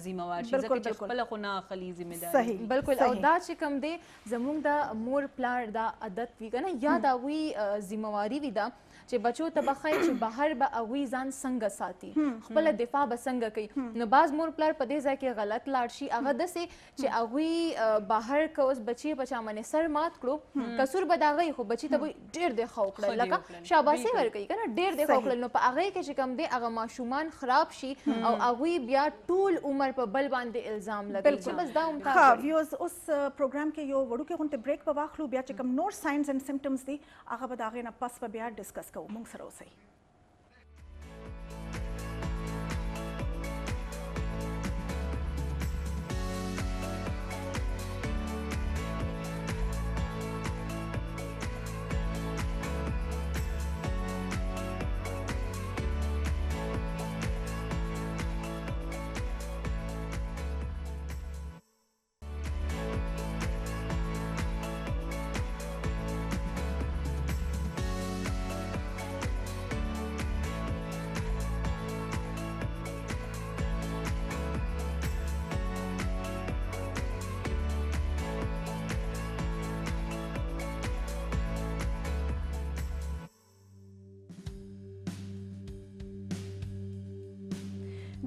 ذمہوار شي ځکه چې خپله خو نه اخلي ذمہداري بالکل او دا چې کوم دی زموږ د مور پلار دا عادت وي که نه یا د هغوی ذمہواري وي دا چې بچو ته به ښایي چې بهر به هغوی ځان څنګه ساتي خپله دفاع به څنګه کوي نو بعض مور پلار په دې ځای کې غلط لاړ شي هغه داسې چې هغوی بهر که اوس بچي په چا باندې سر مات کړو قصور به د هغوی خو بچي ته به ډېر دی ښه وکړل لکه شاباسي ورکوي که نه ډېر دی ښه وکړل نو په هغې کې چې کوم دی هغه ماشومان خراب شي او هغوی بیا ټول عمر په بل باندې الزام لګوي چې بس دا هم ښه ویوز اوس پروګرام کې یو وړوکی غونډې بریک به واخلو بیا چې کوم نور ساینز اینډ سمټمز دي هغه به د هغې نه پس به بیا ډسکس کوو موږ سره اوسئ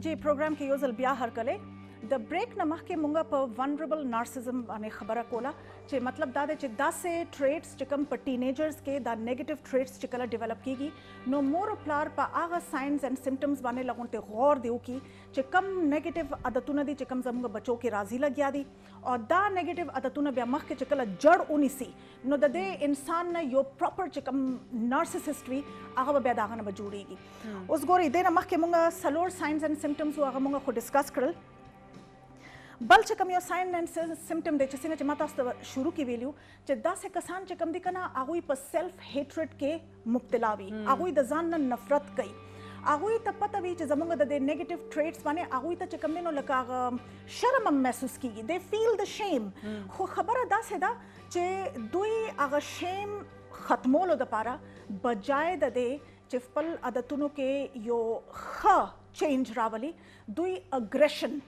جی پروګرام کې یو ځل بیا هرکلی د بریک نه مخکې مونږ په ونربل نارسزم باندې خبره کوله چې مطلب دا دی چې داسې ټریټس چې کوم په ټینیجرز کې دا نیگیټیو ټریټس چې کله ډیولپ کیږي نو مور او پلار په هغه ساینز اینډ سمټمز باندې لغونته غور دی وکړي چې کم نیگیټیو عادتونه دي چې کم زموږ بچو کې راځي لګیا دي او دا نیگیټیو عادتونه بیا مخکې چې کله جړ ونیسي نو د دې انسان نه یو پراپر چې کم نارسسسټ وي هغه بیا د هغه نه به جوړیږي اوس ګورئ دې نه مخکې مونږ څلور ساینز اینډ سمټمز هغه مونږ خو ډسکس کړل بل چې کوم یو ساین اینډ سمټم دی چې څنګه چې ما تاسو ته شروع کې ویلو چې داسې کسان چې کوم دي که نه هغوی په سیلف هیټریډ کې مبتلا وي هغوی د ځان نه نفرت کوي هغوی ته پته وي چې زموږ د دې نیگیټیو ټریټس باندې هغوی ته چې کوم دی نو لکه هغه شرم هم محسوس کېږي دی فیل د شیم خو خبره داسې ده چې دوی هغه شیم ختمولو دپاره بجای د دې چې خپل عادتونو کې یو ښه چینج راولي دوی اګریشن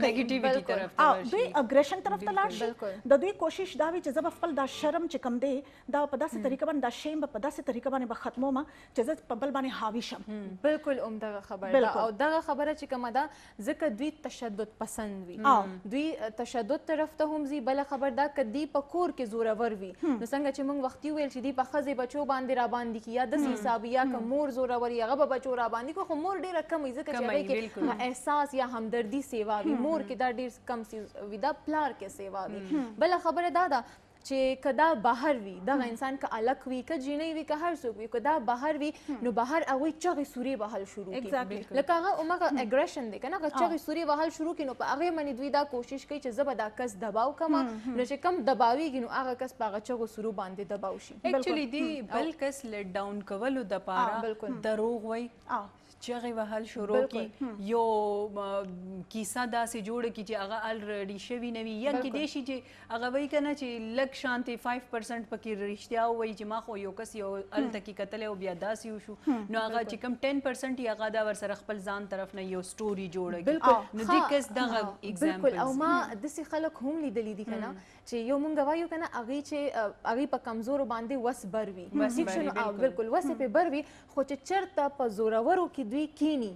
نیگیټیویټی طرف ته او ورشي. دوی اګریشن طرف ته لاړ شي بالکل. د دوی کوشش دا وي چې زه به خپل دا شرم چې کم دی دا په داسې طریقه باندې دا شیم به په داسې طریقه باندې به ختموم چې زه په بل باندې حاوي شم. بالکل عمدغه خبره ده بالکل. او دغه خبره چې کومه ده ځکه دوی تشدد پسند وي او. دوی تشدد طرف ته هم ځي بله خبر دا که دوی په کور کې زورور وي نو څنګه چې موږ وختي ویل چې دوی په ښځې بچو باندې راباندې کي یا داسې حساب یا که مور زورور هغه به بچو راباندې کړي خو مور ډېره کم وي ځکه چې کم وي، هغې بالکل. کې احساس یا همدردي سیوا وي مور کې دا ډېر کم سیز وي دا پلار کې سیوا وي بله خبره دا ده چې که دا بهر وي دغه انسان که الک وي که جینۍ وي که هر څوک وي که دا بهر وي نو بهر هغوی چغې سورې وهل شروع Exactly. کړي لکه هغه همغه اګریشن دی که نه هغه چغې سورې وهل شروع کړي نو په هغې باندې دوی دا کوشش کوي چې زه به دا کس دباو کړم نو چې کم دباویږي نو هغه کس په هغه چغو سورو باندې دباو شي ایکچولی دی بل کس لیټ ډاون کولو د پاره بالکل. دروغ وای او چغې وهل شروع کی یو کیسه داسې جوړه کی چې هغه الریډي شوی نه وي یا کېدای شي چې هغه وایي که نه چې لږ شانتې 5% پکې رښتیا ووایي چې ما خو یو کس یو هلته کې کتلی او بیا داسې وشو نو هغه چې کوم 10% یې هغه دا ورسره خپل ځان طرف نه یو سټوري جوړه بالکل. نو دې کس دغه بالکل او اگزامپلز ما داسې خلک هم لیدلي دي که نه چې یو مونږ وایو که نه هغې چې هغې په کمزورو باندې وس بر وي وس ٹھیک بر شو وي، نو بالکل. بالکل وس یې پې بر وي خو چې چېرته په زورورو کې دوی کینی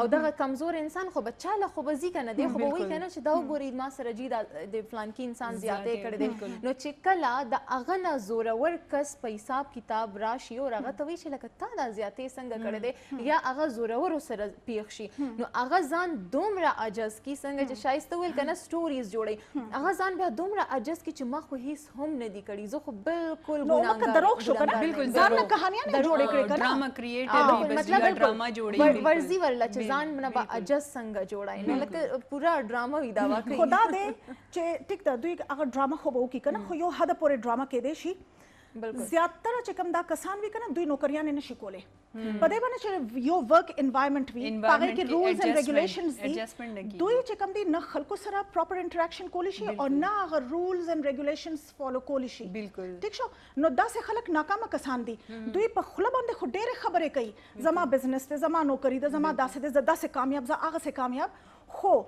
او دغه کمزور انسان خو به چاله خو به ځي که نه دی خو به وایي که نه چې دا وګورئ ما سره جي د فلانکي انسان زیاتی کړی دی نو چې کله د هغه نه زورور کس په حساب کتاب راشي او هغه ته وایي چې لکه تا دا زیاتی څنګه کړی دی یا هغه زورورو سره پیښ شي نو هغه ځان دومره عجز کي څنګه چې شایسته ویل که نه سټوریز جوړوي هغه ځان بیا دومره عجز کي چې ما خو هیڅ هم نه دي کړي زه خو بالکل نو مکه دروغ شو کنه بالکل ځان نه دروغ. کہانیاں نه جوړې کړې کنه ډراما کریټر بس یا ډراما جوړي ورزي ورله چې ځان نه به عجز څنګه جوړای نو لکه پورا ډراما وي دا واقعي خدا دې چې ټیک ده دوی هغه ډراما خو به وکړي کنه خو یو حد پورې ډراما کېدای شي بالکل زیاتره چې کوم دا کسان وي کنه دوی نوکریان نه شي کولی په دې باندې چې یو ورک انوایرنمنت وي هغه کې رولز اینڈ ریګولیشنز دي دوی چې کوم دي نه خلکو سره پراپر انټریکشن کولی شي او نه هغه رولز اینڈ ریګولیشنز فالو کولی شي بالکل ټیک شو نو داسې خلک ناکامه کسان دي دوی په خوله باندې خو ډېرې خبرې کوي زما بزنس دی زما نوکری ده زما داسې دی زه داسې کامیاب زه هغه سه کامیاب خو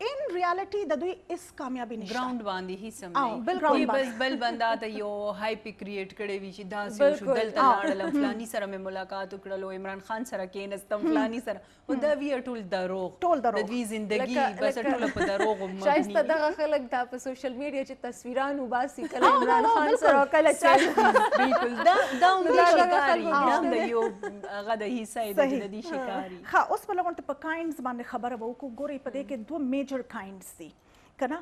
ان ریالټي د دوی اس کامیابی نشته ګراوند باندې هیڅ هم او، نه بالکل. کوئی بس بل بندا ته یو هایپ کریټ کړي وي چې دا څه شو دلته لاړم فلانی سره مې ملاقات وکړلو عمران خان سره کېنستم فلانی سره او دا وی ټول دروغ ټول دروغ. د دوی زندگی بس ټول په دروغ شایسته مبني دغه خلک دا په سوشل میډیا چې تصویران وباسي کله عمران خان سره کله چا بالکل دا هم دا د دغه شکاري خلکو دا هم د یو هغه د حصہ د دې شکاري ها اوس په لګون ته په کاینډز باندې خبره وکړو ګوري په دې کې دوه میجر کاینډز دي کنه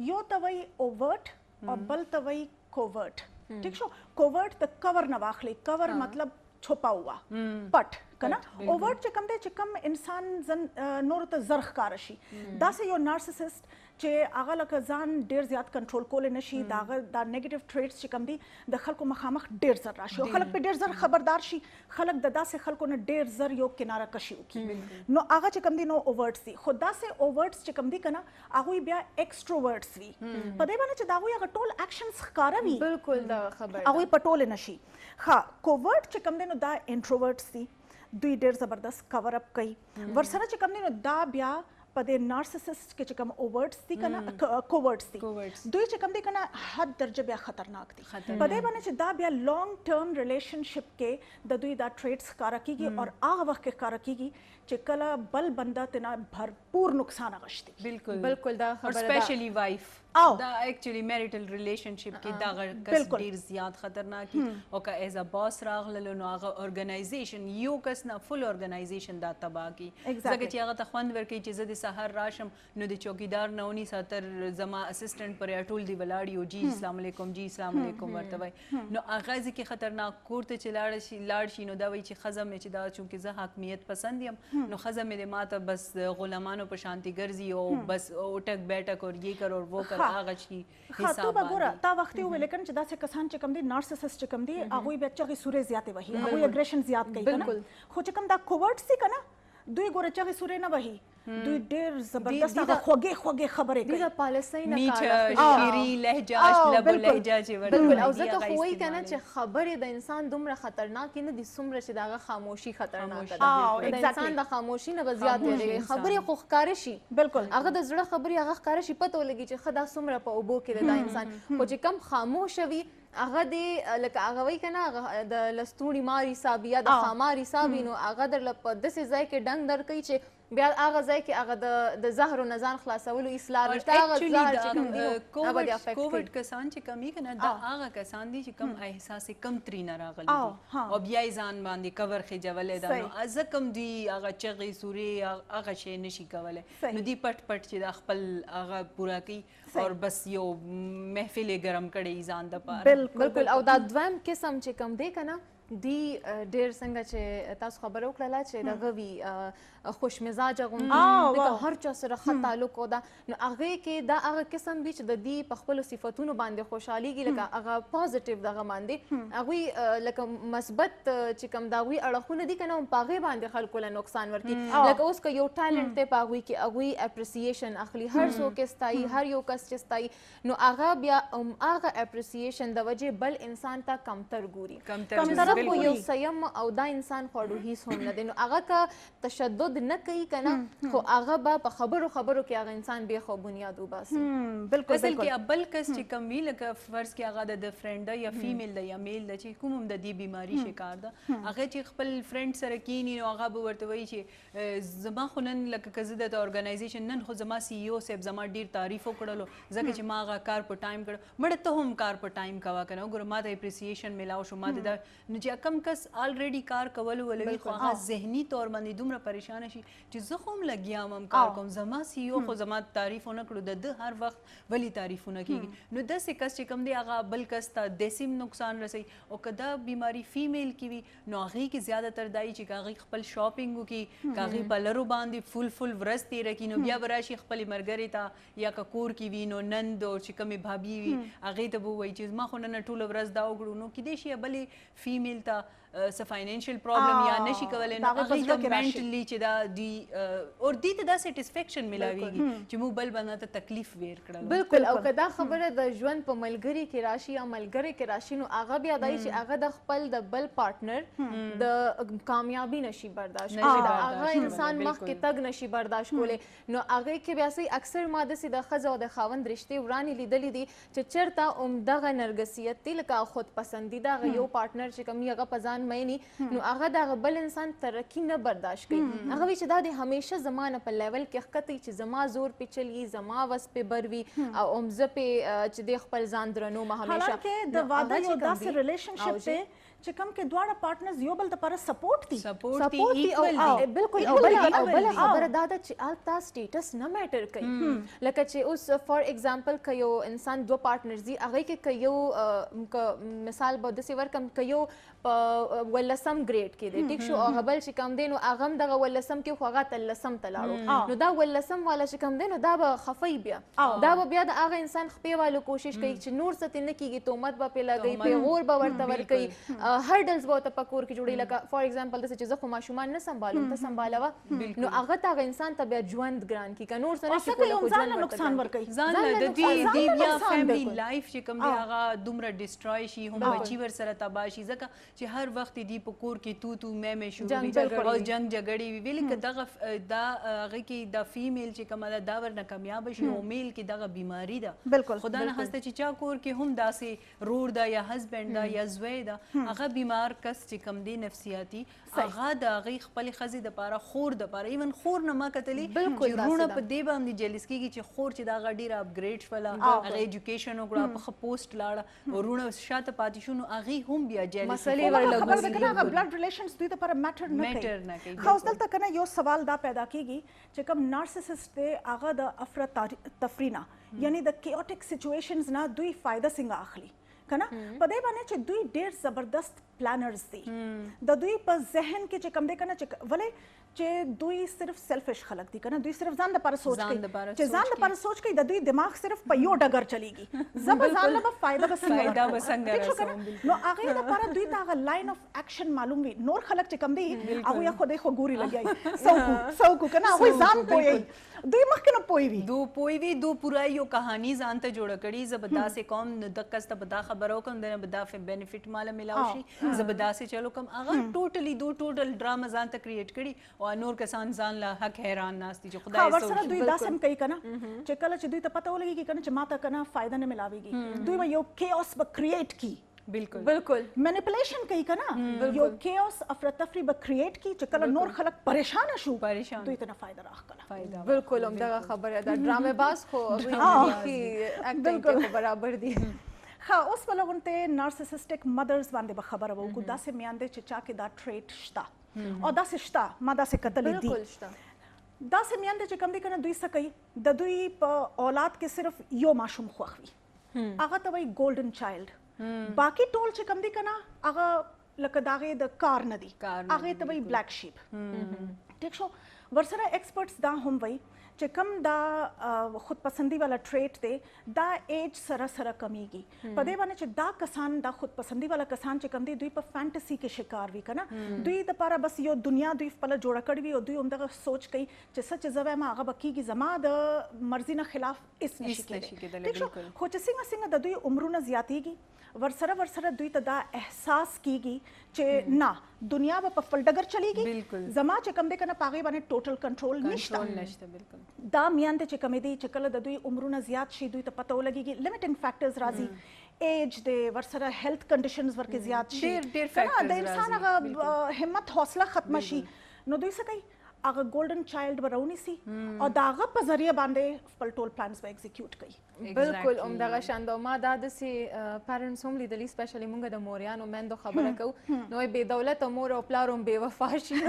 یو ته وای اوورټ او بل ته وای کوورټ ٹھیک شو کوورټ د کور نه واخلي کور مطلب چھپا ہوا پټ کنه اوورټ چې کوم دی چې کوم انسان نور ته زرخ کار شي دا سه یو نارسیسست چې هغه لکه ځان ډیر زیات کنټرول کول نه شي دا نیگیټیو ټریټس چې کوم دي د خلکو مخامخ ډیر زر راشي او خلک په ډیر زر خبردار شي خلک د داسې خلکو نه ډیر زر یو کناره کشي وکي نو هغه چې کوم دي نو اوورټس دي خو داسې اوورټس چې کوم دي کنه هغه بیا ایکستروورټس وي په دې باندې چې دا هغه ټول اکشنز ښکارا وي بالکل دا خبر هغه پټول نشي ها کوورټ چې کوم دي نو دا انټروورټس دي دوی ډیر زبردست کور اپ کوي ورسره چې کوم دي نو دا بیا په دې نارسیسست کې چې کوم اوورټس دي کنه کوورټس دي دوی چې کوم دي کنه حد درجه بیا خطرناک دي په دې باندې چې دا بیا لانګ ټرم ریلیشنشپ کې د دوی دا ټریټس ښکارا کیږي او هغه وخت کې ښکارا کیږي چې کله بل بنده ته نه بھرپور نقصان غشتي بالکل دا خبره ده سپیشلی وایف او دا ایکچولی میریټل ریلیشنشپ کې دا کس ډیر زیات خطرناک او که ایز ا باس راغله نو هغه ارګنایزیشن یو کس نه فل ارګنایزیشن دا تباہ کی ځکه چې هغه ته خوند ورکوي چې زه د سحر راشم نو د چوکیدار نه ونی ساتر زما اسسټنټ پر ټول دی ولاړ یو جی اسلام علیکم جی اسلام علیکم ورته وای نو هغه ځکه خطرناک کوړته چې لاړ شي نو دا وای چې خزم مې چې دا چونکه زه حاکمیت پسند یم نو خزم مې ماته بس غلامانو په شانتي ګرځي او بس اوټک بیٹک اور یہ کرو اور وہ کرو هغه شي حساب باندې تا وخت یو لیکن چې داسې کسان چې کم دي نارسیسست چې کم دي هغه به چغې سورې زیاتې وهي هغه اګریشن زیات کوي کنه خو چې کم دا کوورټ سي کنه دوی ګوره چغې سورې نه وهي، دوی ډېر زبردست هغه خوږې خوږې خبرې دي کوي. د پالیسۍ نه میټه شیري لهجه لب لهجه چې ورته بالکل. او ځکه خو وایي که نه چې خبرې د انسان دومره خطرناکې نه دي څومره چې د هغه خاموشي خطرناکه ده. د انسان د خاموشي نه به زیات ویریږي. خبرې خو ښکاره شي، بالکل هغه د زړه خبرې هغه ښکاره شي، پته ولګي چې ښه دا څومره په اوبو کې دی دا انسان. خو چې کم خاموشه وي هغه دې لکه هغه وایي که نه هغه د لستوڼي مار حساب یا د ښامار حساب وي، نو هغه درله په داسې ځای کې ډنګ درکوي چې بیا هغه ځای کې هغه د زهرو نه ځان خلاصولو اصلاح نشته. هغه زهر چې کوم دي نو هغه دې افیکټ کووډ کسان چې کم یې که نه دا هغه کسان دي چې کم احساس کم ترینه راغلي دي او بیا یې ځان باندې کور خېجولی ده، نو ځکه دي هغه چغې سورې هغه شی نشي کولی، نو دی پټ پټ چې دا خپل هغه پوره کوي او بس یو محفل یې ګرم کړی ځان دپاره. بالکل. او دا دویم قسم چې کوم دی که نه دی ډېر څنګه چې تاسو خبره وکړله چې دغه وي خوش مزاجه غوندې لکه هر چا سره ښه تعلق او دا، نو هغې کې دا هغه قسم وي چې د دې په خپلو صفتونو باندې خوشحالېږي، لکه هغه پازیټیو دغه باندې هغوی لکه مثبت چې کوم د هغوی اړخونه دي که نه په هغې باندې خلکو له نقصان ورکړي. لکه اوس که یو ټالنټ دی په هغوی کې هغوی اپریسیشن اخلي، هر څوک یې ستایي، هر یو کس چې ستایي، نو هغه بیا هغه اپریسیشن د وجې بل انسان ته کمتر ګوري. کمتر خو یو سیم او دا انسان خوړو هیڅ هم نه دی، نو هغه که تشدد نه کوي که نه خو هغه به په خبرو کې هغه انسان بیا خو بنیاد وباسي. بالکل اصل کې بل کس چې کم وي لکه فرض کې هغه د فرینډ ده یا فیمیل ده یا میل ده چې کوم هم د دې بیماري شکار ده، هغه چې خپل فرینډ سره کینی نو هغه به ورته وایي چې زما خو نن لکه که زه د ارګنایزیشن نن خو زما سی ای او صاحب زما ډېر تعریف وکړلو ځکه چې ما هغه کار په ټایم کړ، مړه ته هم کار په ټایم کوه که نه وګوره ما ته اپریسیشن میلاو شو، ما ته دا نو چې کم کس الریډي کار کولو ولوي خو هغه ذهني طور باندې دومره پریشانه شي چې زه خو هم لګیا یم کار کوم، زما سی ای او خو زما تعریف ونه کړو، د هر وخت ولې تعریفونه کېږي، نو داسې کس چې کوم دی هغه بل کس ته داسې نقصان رسوي. او که دا بیماري فیمیل کې وي نو هغې کې زیاتره دا وي چې که هغې خپل شاپینګ وکړي، که هغې په لرو باندې فل ورځ تېره کړي، نو بیا به راشي خپلې ملګرې ته یا که کور کې وي نو نند او چې کومې بھابي وي هغې ته به ووایي چې زما خو نن ټوله ورځ دا وکړو، نو کیدای شي بلې فیمیل ته څه فاینانشل پرابلم یا نشي کولی، نو هغې ته مینټلي چې دا دی او دې ته دا سیټسفیکشن میلاویږي چې موږ بل بنده ته تکلیف ویر کړل. بالکل. او که دا خبره د ژوند په ملګري کې راشي یا ملګري کې راشي نو هغه بیا دا چې هغه د خپل د بل پارټنر د کامیابي نشي برداشت کولی، هغه انسان مخکې تګ نشي برداشت کولی، نو هغې کې بیا صحیح اکثر ما داسې د ښځه او د خاوند رشتې ورانې لیدلي دي چې چېرته همدغه نرګسیت دی لکه خود پسندیده هغه یو پارټنر چې کوم هغه په ځان میني نو هغه د هغه بل انسان ترقي نه برداشت کوي، هغه وایي چې دا د همیشه زما نه په لیول کې ښکته چې زما زور پې چلیږي، زما وس پې بر وي او هم زه پې چې دی خپل ځان درنومه همیشه. حالانکه د واده یو داسې ریلیشنشپ دی چې کوم کې دواړه پارټنرز یو بل لپاره سپورټ دي، سپورټ دي ایکوال. بالکل. او بل خبره دا ده چې هلته سټیټس نه میټر کوي، لکه چې اوس فار ایگزامپل که یو انسان دوه پارټنرز دي هغې کې که یو مثال به داسې ورکړم که یو په 18 ګریډ کې دی ټیک شو او هغه بل چې کوم دی نو هغه هم دغه 18 کې خو هغه 13 ته لاړو، نو دا 18 والا چې کوم دی نو دا به خفوي، بیا دا به بیا د هغه انسان خپې والو کوشش کوي چې نور څه ترې نه کېږي، تهمت به پرې لګوي، پیغور به ورته ورکوي، هرډلز به ورته په کور کې جوړوي، لکه فار ایگزامپل داسې چې زه خو ماشومان نه سنبالوم ته سنبالوه، نو هغه ته هغه انسان ته بیا ژوند ګران کړي، که نور څه نشي کولی خو ژوند ورته نقصان ورکوي، ځان له د دې بیا فیملی لایف چې کوم دی هغه دومره ډسټرای شي، هم بچي ورسره تباه شي، ځکه چې هر وخت دی په کور کې تو مې شروع وي او جنگ جګړې وي، ویلې که دغه دا هغې کې د فیمیل چې کومه ده دا ورنه کامیابه شي او میل کې دغه بیماري ده، خدا نه خسته چې چا کور کې هم داسې رور ده یا هسبینډ ده یا زوی ده هغه بیمار کس چې کوم دی نفسیاتي هغه د هغې خپلې ښځې دپاره خور دپاره ایون خور نه ما کتلي چې وروڼه په دې باندې جلیس کېږي چې خور چې د هغه ډېره اپګریډ شوله، هغه ایجوکیشن وکړه، په ښه پوسټ لاړه، وروڼه شاته پاتې شو، نو هغې هم بیا جلیس خبر ده که نه هغه بلډ ریلیشنز دوی دپاره میټر نه کوي. خو اوس دلته که نه یو سوال دا پیدا کېږي چې کوم نارسسسټ دی هغه د افراتفری نه یعنی د کیوټک سچویشنز نه دوی فایده څنګه اخلي، کنه په دې باندې چې دوی ډېر زبردست پلانرز دي د دوی په ذهن کې چې کم دی کنه چې ولې چې دوی صرف سیلفش خلک دي کنه دوی صرف ځان لپاره سوچ کوي چې ځان لپاره سوچ کوي د دوی دماغ صرف په یو ډګر چلیږي زب ځان لپاره فائدہ وسنګ نو هغه لپاره دوی ته لاین اف اکشن معلوم وي نور خلک چې کم دي هغه یې خو ګوري لګي سوکو کنه هغه ځان پوي دوی مخکې نه پوي وي دو پورا یو کہانی ځان ته جوړ کړي زبدا سے قوم د کسته بدا خبرو کوم د بدا بینیفټ مال ملاو شي زبدا سے چلو کوم هغه ټوټل ډراما ځان ته کریټ کړي او نور کسان ځان لا حق حیران ناستي چې خدای سره ورسره دوی داسم کوي کنه چې کله چې دوی ته پته ولګي کنه چې ماته کنه فائدہ نه ملاويږي دوی یو کیوس به کریټ کی بالکل مینیپولیشن کوي کنه یو کیوس افراتفری به کریټ کی چې کله نور خلک پریشان دوی ته نه فائدہ راخلا بالکل همدغه خبره ده ډرامه باز خو هغه اکټینګ کې برابر دي ها اوس ولغونته نارسیسسټک مدرز باندې به خبره وکړو داسې میاندې چې چا کې دا ټریټ شته او داسې شته ما داسې کتلې دي بالکل شته داسې میاندې چې کم دي کنه دوی څه کوي د دوی په اولاد کې صرف یو ماشوم خوښ وي هغه ته وایي ګولډن چایلډ باقي ټول چې کم دي کنه هغه لکه داغه د کار نه دي هغه ته وایي بلیک شیپ ټیک شو ورسره ایکسپرټس دا هم وایي چې کم دا خود پسندی والا ټریټ دی دا ایج سره سره کمیږي په دې باندې چې دا کسان دا خود پسندی والا کسان چې کم دي دوی په فانټسی کې شکار وي کنه دوی د لپاره بس یو دنیا دوی خپل جوړه کړی وي او دوی همدغه سوچ کوي چې سچ زوی ما هغه بکیږي زما د مرزي نه خلاف اس نشي کېدلی خو چې څنګه د دوی عمرونه زیاتېږي ورسره دوی ته دا احساس کیږي چې نه دنیا به په خپل ډګر چلیږي زما چې کم دی کنه پاغي باندې ټوټل کنټرول نشته بالکل دا میاندې چې کمی دی چې کله د دوی عمرونه زیات شي دوی ته پته ولګيږي لیمیټینګ فیکټرز راځي ایج دی ورسره هیلث کنډیشنز ورکه زیات شي ډیر فیکټرز د انسان هغه همت حوصله ختم شي نو دوی څه کوي هغه ګولډن چایلډ ورونی سي او داغه په ذریعہ باندې خپل ټول پلانز به ایگزیکیوټ کوي بالکل همدغه شاندو ما دا د سي پیرنټس هم لیدلی سپیشلی مونږ د موریانو مندو خبره کو نو به دولت مور او پلاروم به وفا شي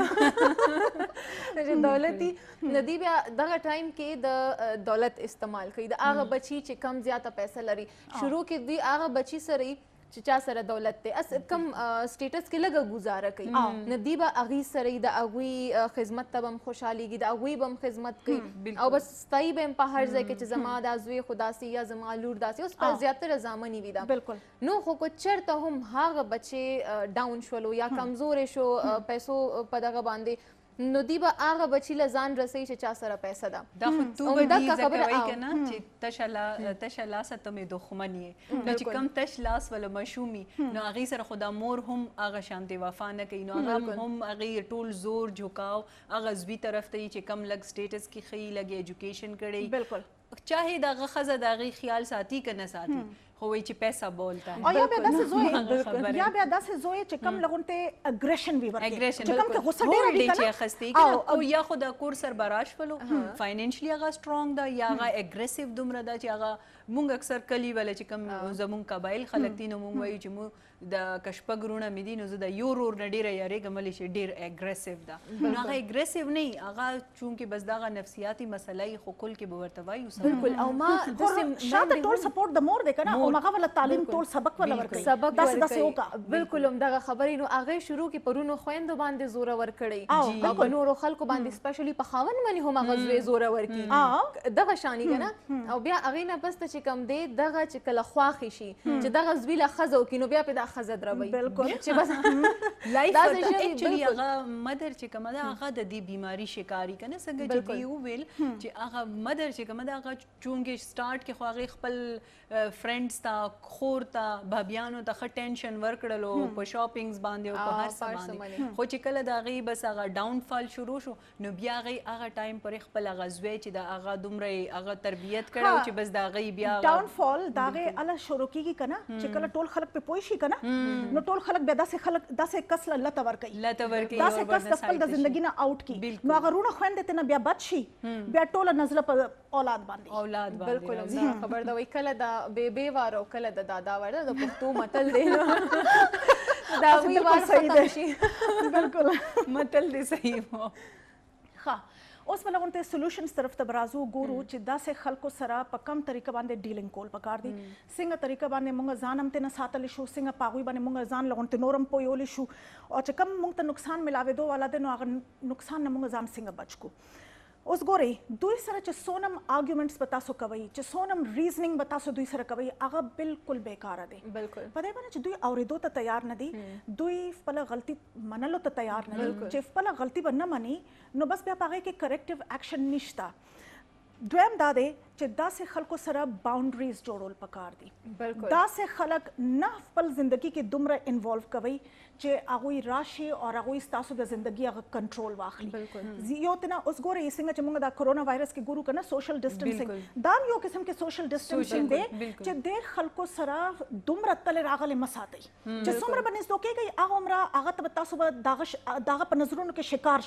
چې دولتي ندی بیا دغه ټایم کې د دولت استعمال کوي د هغه بچي چې کم زیاته پیسې لري شروع کې دی هغه بچي سره چې چا سره دولت ته اس کم سټیټس کې لګه گزاره کوي ندی به اغي سره د اغوي خدمت ته هم خوشاليږي د اغوي بم خدمت کوي او بس ستای به په هر ځای کې چې زما د ازوي خداسي یا زما لور داسي اوس په زیاتره زامنی وي دا بالکل نو خو کو چرته هم هغه بچي ډاون شولو یا کمزور شو پیسو په دغه باندې نو دی به هغه بچی له ځان رسي چې چا سره پیسې ده دا خو تو به دې ځکوي کنه چې تشلا ستمه دښمنی نو چې کم تشلاس ول مشومي نو هغه سره خدا مور هم هغه شانتي وفا نه کوي نو هغه هم هغه ټول زور جھکاو هغه زوی طرف ته چې کم لګ سټیټس کې خي لګي ایجوکیشن کړي بالکل چاهے دغه خزه دغه خیال ساتي کنه ساتي خو وی چې پیسہ بولتا او یا بیا داسې زوی چې کم لغونته اګریشن وی ورکړي چې کم کې غوسه ډېره وي چې خستې او یا خو د کور سر براش فلو فاینانشلی هغه سترونګ دا یا هغه اګریسیو دومره دا چې هغه مونږ اکثر کلی ول چې کم زمون قبایل خلک دي نو مونږ وایو چې مو د کشپګرونه مې دي نو زه د یورور نه ډیره یارېږم ولې چې ډیر اګریسیو ده نو هغه اګریسیو نه هغه چونکې بس دغه نفسیاتي مسله خو کل کې به ورته وایو بالکل او ما شاته ټول سپورټ د مور دی کنه او هغه ول تعلیم ټول سبق ول ورکړي داسې وکا بالکل هم دغه خبرې نو هغه شروع کې پرونو خويندو باندې زور ور کړی او په نورو خلکو باندې سپیشلی په خاون باندې هم هغه زوی زور ور کړي دغه شانی کنه او بیا هغه نه پسته چې کم دی دغه چې کله خواخي شي چې دغه زوی له خزو کینو بیا په خزه دروي بالکل چې بس لایف اکچولی هغه مدر چې کومه ده هغه د دې بیماری شکاری کنه څنګه چې دی ویل چې هغه مدر چې کومه ده هغه چونګې سٹارټ کې خو هغه خپل فرندز تا خور تا بابیانو ته خ ټینشن ورکړلو په شاپینګز باندې او په هر څه باندې خو چې کله دا غي بس هغه ډاون فال شروع شو نو بیا غي هغه ټایم پر خپل غزوی چې دا هغه دومره هغه تربیت کړو چې بس دا غي بیا ډاون فال دا غي الله شروع کیږي کنه چې کله ټول خلک په پوي شي کنه نو ټول خلک بیا داسې کس لته ورکي داسې کس د خپل د ژوندۍ نه اوټ کی نو هغه رونه خويندې ته نه بیا بد شي بیا ټول نظر په اولاد باندې بالکل خبر دا وی کله دا بے وارو کله د دادا وړه د پښتو متل دی دا وی وار صحیح دی بالکل متل دی صحیح وو ها اوس بلغونته سولوشنز طرف ته برازو ګورو چې داسې خلکو سره په کم طریقه باندې ډیلینګ کول پکار دي څنګه طریقه باندې موږ ځان هم ته نه ساتل شو څنګه پاغوي باندې موږ ځان لغونته نورم پویول شو او چې کم موږ ته نقصان ملاوي دوه والا د نو هغه نقصان نه موږ ځان څنګه بچ کو اوس ګوري دوی سره چې سونم آرګومنټس به تاسو کوي چې سونم ریزنینګ به تاسو دوی سره کوي هغه بالکل بیکاره دی بالکل په دې باندې چې دوی اورېدو ته تیار نه دي دوی خپل غلطي منلو ته تیار نه دي چې خپل غلطي به نه مني نو بس بیا پاره کې کریکټیو اکشن نشته دویم دا دی چې داسې خلکو سره باونډریز جوړول پکار دي بالکل داسې خلک نه خپل ژوندۍ کې دومره انوالو کوي چې هغوی راشي او هغوی ستاسو د ژوندۍ هغه کنټرول واخلي یو تنه اوس ګورئ څنګه چې موږ دا کرونا وایرس کې ګورو کنه سوشل ډسټنسینګ دا یو قسم کې سوشل ډسټنسینګ دی چې ډېر خلکو سره دومره تل راغلي مساتي چې څومره بنسبت کېږي هغه عمره هغه ته تاسو به داغه په نظرونو کې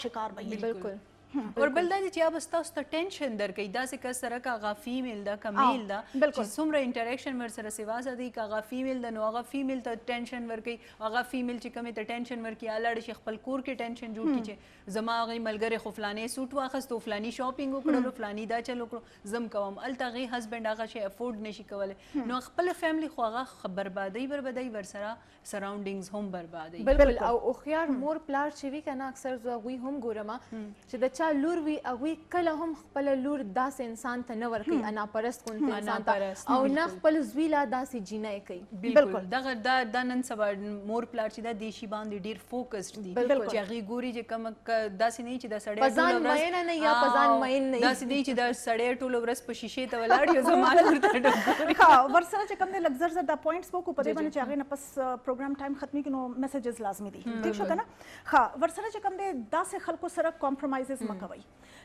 شکار وي بالکل اور بل دا چې یا بس تاسو ته ټینشن درکې دا چې کس سره کا فیمیل دا کا میل دا چې څومره انټریکشن ور سره سیوا سدي کا فیمیل دا نو هغه فیمیل ته ټینشن ورکې هغه فیمیل چې کومه ته ټینشن ورکې الاړ شي خپل کور کې ټینشن جوړ کی چې زما غي ملګری خو فلانه سوټ واخستو فلانی شاپینګ وکړلو فلانی دا چلو کړو زم کوم الته غي هسبند هغه شي افورد نشي کولای نو خپل فیملی خو هغه بربادي ور سره سراوندینګز هم بربادي بالکل او خيار مور پلار چې وی کنه اکثر زه غوي هم ګورم چې د چا لور وی هغه کله هم خپل لور داس انسان ته نه ورکي انا پرست کونته انسان ته او نه خپل زویلا داسې جینای کوي بالکل دا نن سبا مور پلار چې دا دیشي باندې ډیر فوکسډ دي چې هغه ګوري چې کوم داسې نه چې دا سړی پزان مین نه یا پزان مین نه داسې دی چې دا سړی ټول ورځ په شیشه ته ولاړ یو زمانه ورته ها ورسره چې کوم د لګزر زر دا پوینټس وکړو په دې باندې چې هغه نه پس پروګرام ټایم ختمي کینو میسجز لازمي دي ٹھیک شو کنه ها ورسره چې کوم د داسې خلکو سره کمپرمایزز مکوي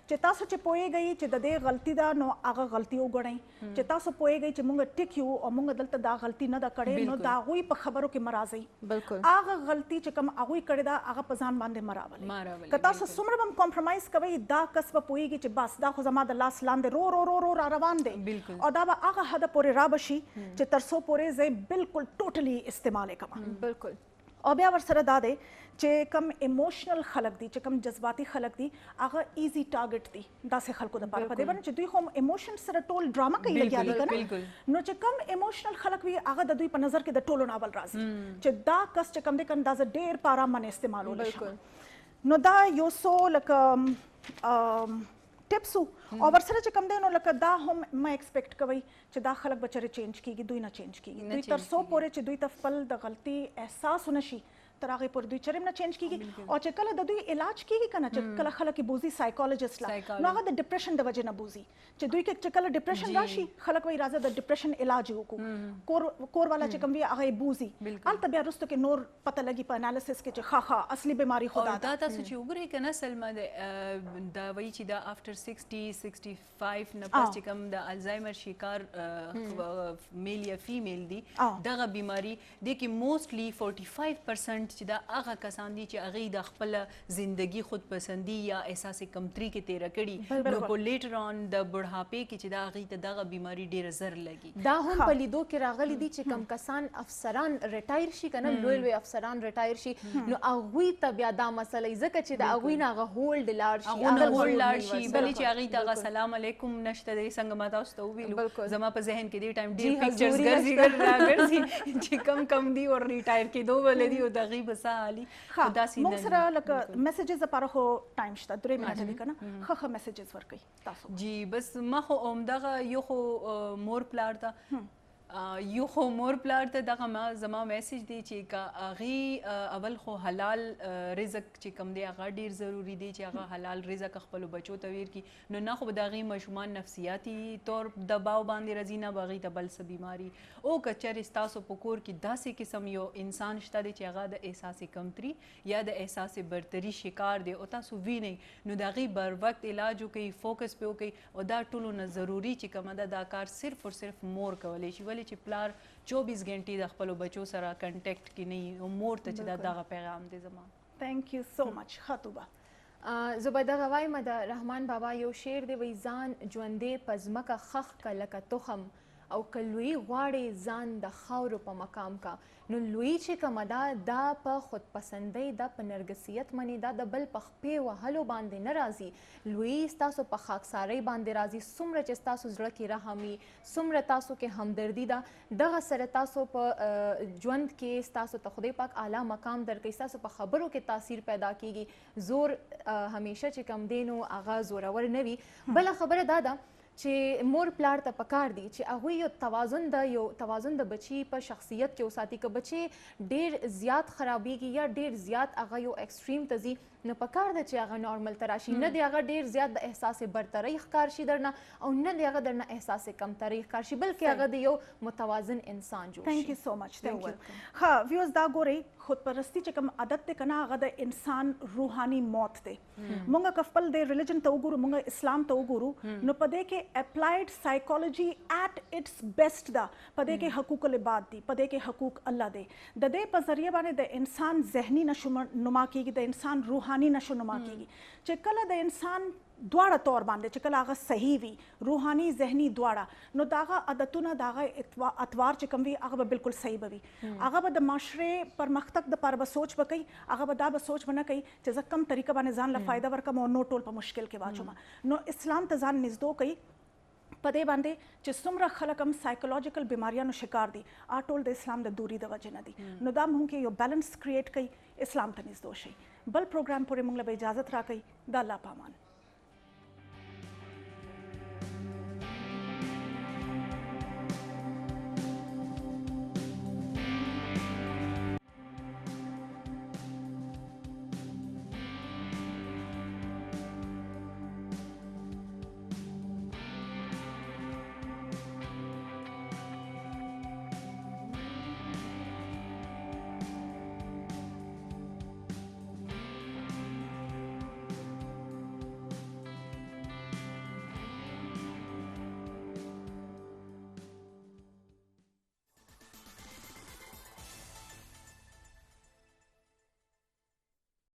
چې تاسو چې پوهیږئ چې د دې غلطي ده نو هغه غلطي وګڼئ چې تاسو پوهیږئ چې موږ ټیک یو او موږ دلته دا غلطي نه ده کړې نو دا هغوی په خبرو کې مرازئ بالکل هغه غلطي چې کوم هغوی کړې ده هغه په ځان باندې مراولئ که تاسو څومره هم کمپرمایز کوئ دا کس به پوهیږي چې بس دا خو زما د لاس لاندې رو را روان دی او دا به هغه حده پورې را بشي چې تر څو پورې زه بالکل ټوټلی استعمال کوم بالکل او بیا ورسره دا دی چې کم ایموشنل خلک دي چې کم جذباتي خلک دي هغه ایزی ټارګټ دي داسې خلکو د پاره په دې باندې چې دوی هم ایموشن سره ټول ډراما کوي لګیا دي کنه نو چې کم ایموشنل خلک وي هغه د دوی په نظر کې د ټولو ناول راځي چې دا کس چې کم دي کنه دا ډېر پاره من استعمالول شي نو دا یو څو لکه ټپسو او ورسره چې کم دی نو لکه دا هم ما ایکسپیکټ کوي چې دا خلک بچره چینج کیږي دوی نه چینج کیږي دوی تر څو پورې چې دوی ته خپل د غلطي احساس ونشي تر هغه پر دوی چرېم نه چینج کیږي او چې کله د دوی علاج کیږي کنه چې کله خلک بوزي سایکولوژیست لا نو هغه د ډیپریشن د وجه نه بوزي چې دوی کې چې کله ډیپریشن راشي خلک وایي راځه د ډیپریشن علاج وکړو کور والا چې کوم وی هغه بوزي البته بیا وروسته کې نور پته لګي په انالیسس کې چې ها اصلي بیماری خدا دا تاسو چې وګورئ کنه سلمہ دا وایي چې دا افټر 60 65 نه پس چې کوم د الزایمر شکار میل یا فیمیل دي دغه بیماری د کې موستلی 45% چې دا هغه کسان دي چې هغه د خپل ژوندۍ خود پسندي یا احساس کمتري کې تیر کړي نو په لیټر اون د بډھاپې کې چې دا هغه ته دغه بیماری ډیره زر لګي دا هم په لیدو کې راغلي دي چې کم کسان افسران ریټایر شي کنه لوی افسران ریټایر شي نو هغه ته بیا دا مسله ځکه چې دا هغه نه هغه هولډ لاړ شي هغه هولډ لاړ شي بلې چې هغه ته السلام علیکم نشته د څنګه ما تاسو ته ویلو زما په ذهن کې دی ټایم ډیر پکچرز ګرځي چې کم دی او ریټایر کېدو ولې دی او دغه بس علي دا موږ سره لکه میسجز لپاره خو ټایم شته 3 منټه دی کنه خه میسجز ورکړي تاسو جی بس ما خو عمدغه یو خو مور پلار ته یو خو مور پلار ته دغه ما زما میسج دی چې کا اغي اول خو حلال رزق چې کم دی هغه ډیر ضروری دی چې هغه حلال رزق خپل بچو ته ور کی نو نه خو دغه مشومان نفسیاتی طور دباو باندې رزینه باغی ته بل څه بیماری او کچر استاسو پکور کی داسې قسم یو انسان شته دی چې هغه د احساس کمتری یا د احساس برتری شکار دی او تاسو ویني نو دغه بر وخت علاج کوي فوکس په کوي او دا ټولو نه ضروری چې کومه دا کار صرف او صرف مور کولای شي چې پلار 24 غنټې د خپل بچو سره کنټیکټ کې نه او مور ته چې دغه پیغام دی زما ثانک یو سو مچ خطوبه زبیده غوایم د رحمان بابا یو شعر دی وی ځان ژوندې پزمکه خخ کلک تخم او که لوی غواړي ځان د خاورو په مقام کا نو لوی چې کومه ده دا په خودپسندۍ دا په نرګسیت منې دا د بل په خپې وهلو باندې نه راځي لوی ستاسو په خاکسارۍ باندې راځي څومره چې ستاسو زړه کې رحم وي څومره تاسو کې همدردي ده دغه سره تاسو په ژوند کې ستاسو ته خدای پاک اعلی مقام درکوي ستاسو په خبرو کې تاثیر پیدا کیږي زور همیشه چې کم دی نو هغه زورور نه وي بله خبره دا ده چې مور پلار ته پکار دي چې هغوی یو توازن د بچي په شخصیت کې وساتي که بچي ډېر زیات خرابېږي یا ډېر زیات هغه یو ایکسټریم ته ځي نو پکار ده چې هغه نارمل ته راشي نه دی هغه ډېر زیات د احساس برترۍ ښکار شي درنه او نه دی هغه درنه احساس کمترۍ ښکار شي بلکې هغه د یو متوازن انسان جوړ شي ثانک یو سو مچ ثانک یو ها ویوز دا ګوري خودپرستی چې کوم عادت ته کنه هغه د انسان روحاني موت دی مونږ خپل د ریلیجن ته وګورو مونږ اسلام ته وګورو نو پدې کې اپلایډ سایکولوژي ایٹ اټس بیسټ دا پدې کې حقوق العباد دي پدې کې حقوق الله دی د دې په ذریعہ باندې د انسان ذهني نشوونما کیږي د انسان روحاني نشوونما کیږي چې کله د انسان دواړه طور باندې چې کله هغه صحیح وي روحاني ذهني دواړه نو داغه عادتونه داغه اتوار چې کوم وي هغه به بالکل صحیح به وي هغه به د معاشره پرمختګ د پاره به سوچ وکړي هغه به دا به سوچ ونه کوي چې زه کم طریقه باندې ځان له فایده ورکم او نو ټول په مشکل کې واچوم نو اسلام ته ځان نږدې کوي پدې باندې چې څومره خلک هم سایکولوژیکل بیماریانو شکار دي ټول د اسلام د دوری د وجه نه دي نو دا موږ کې یو بیلانس کریټ کوي اسلام ته نږدې شي بل پروګرام پورې موږ له اجازه راکړي د الله پامان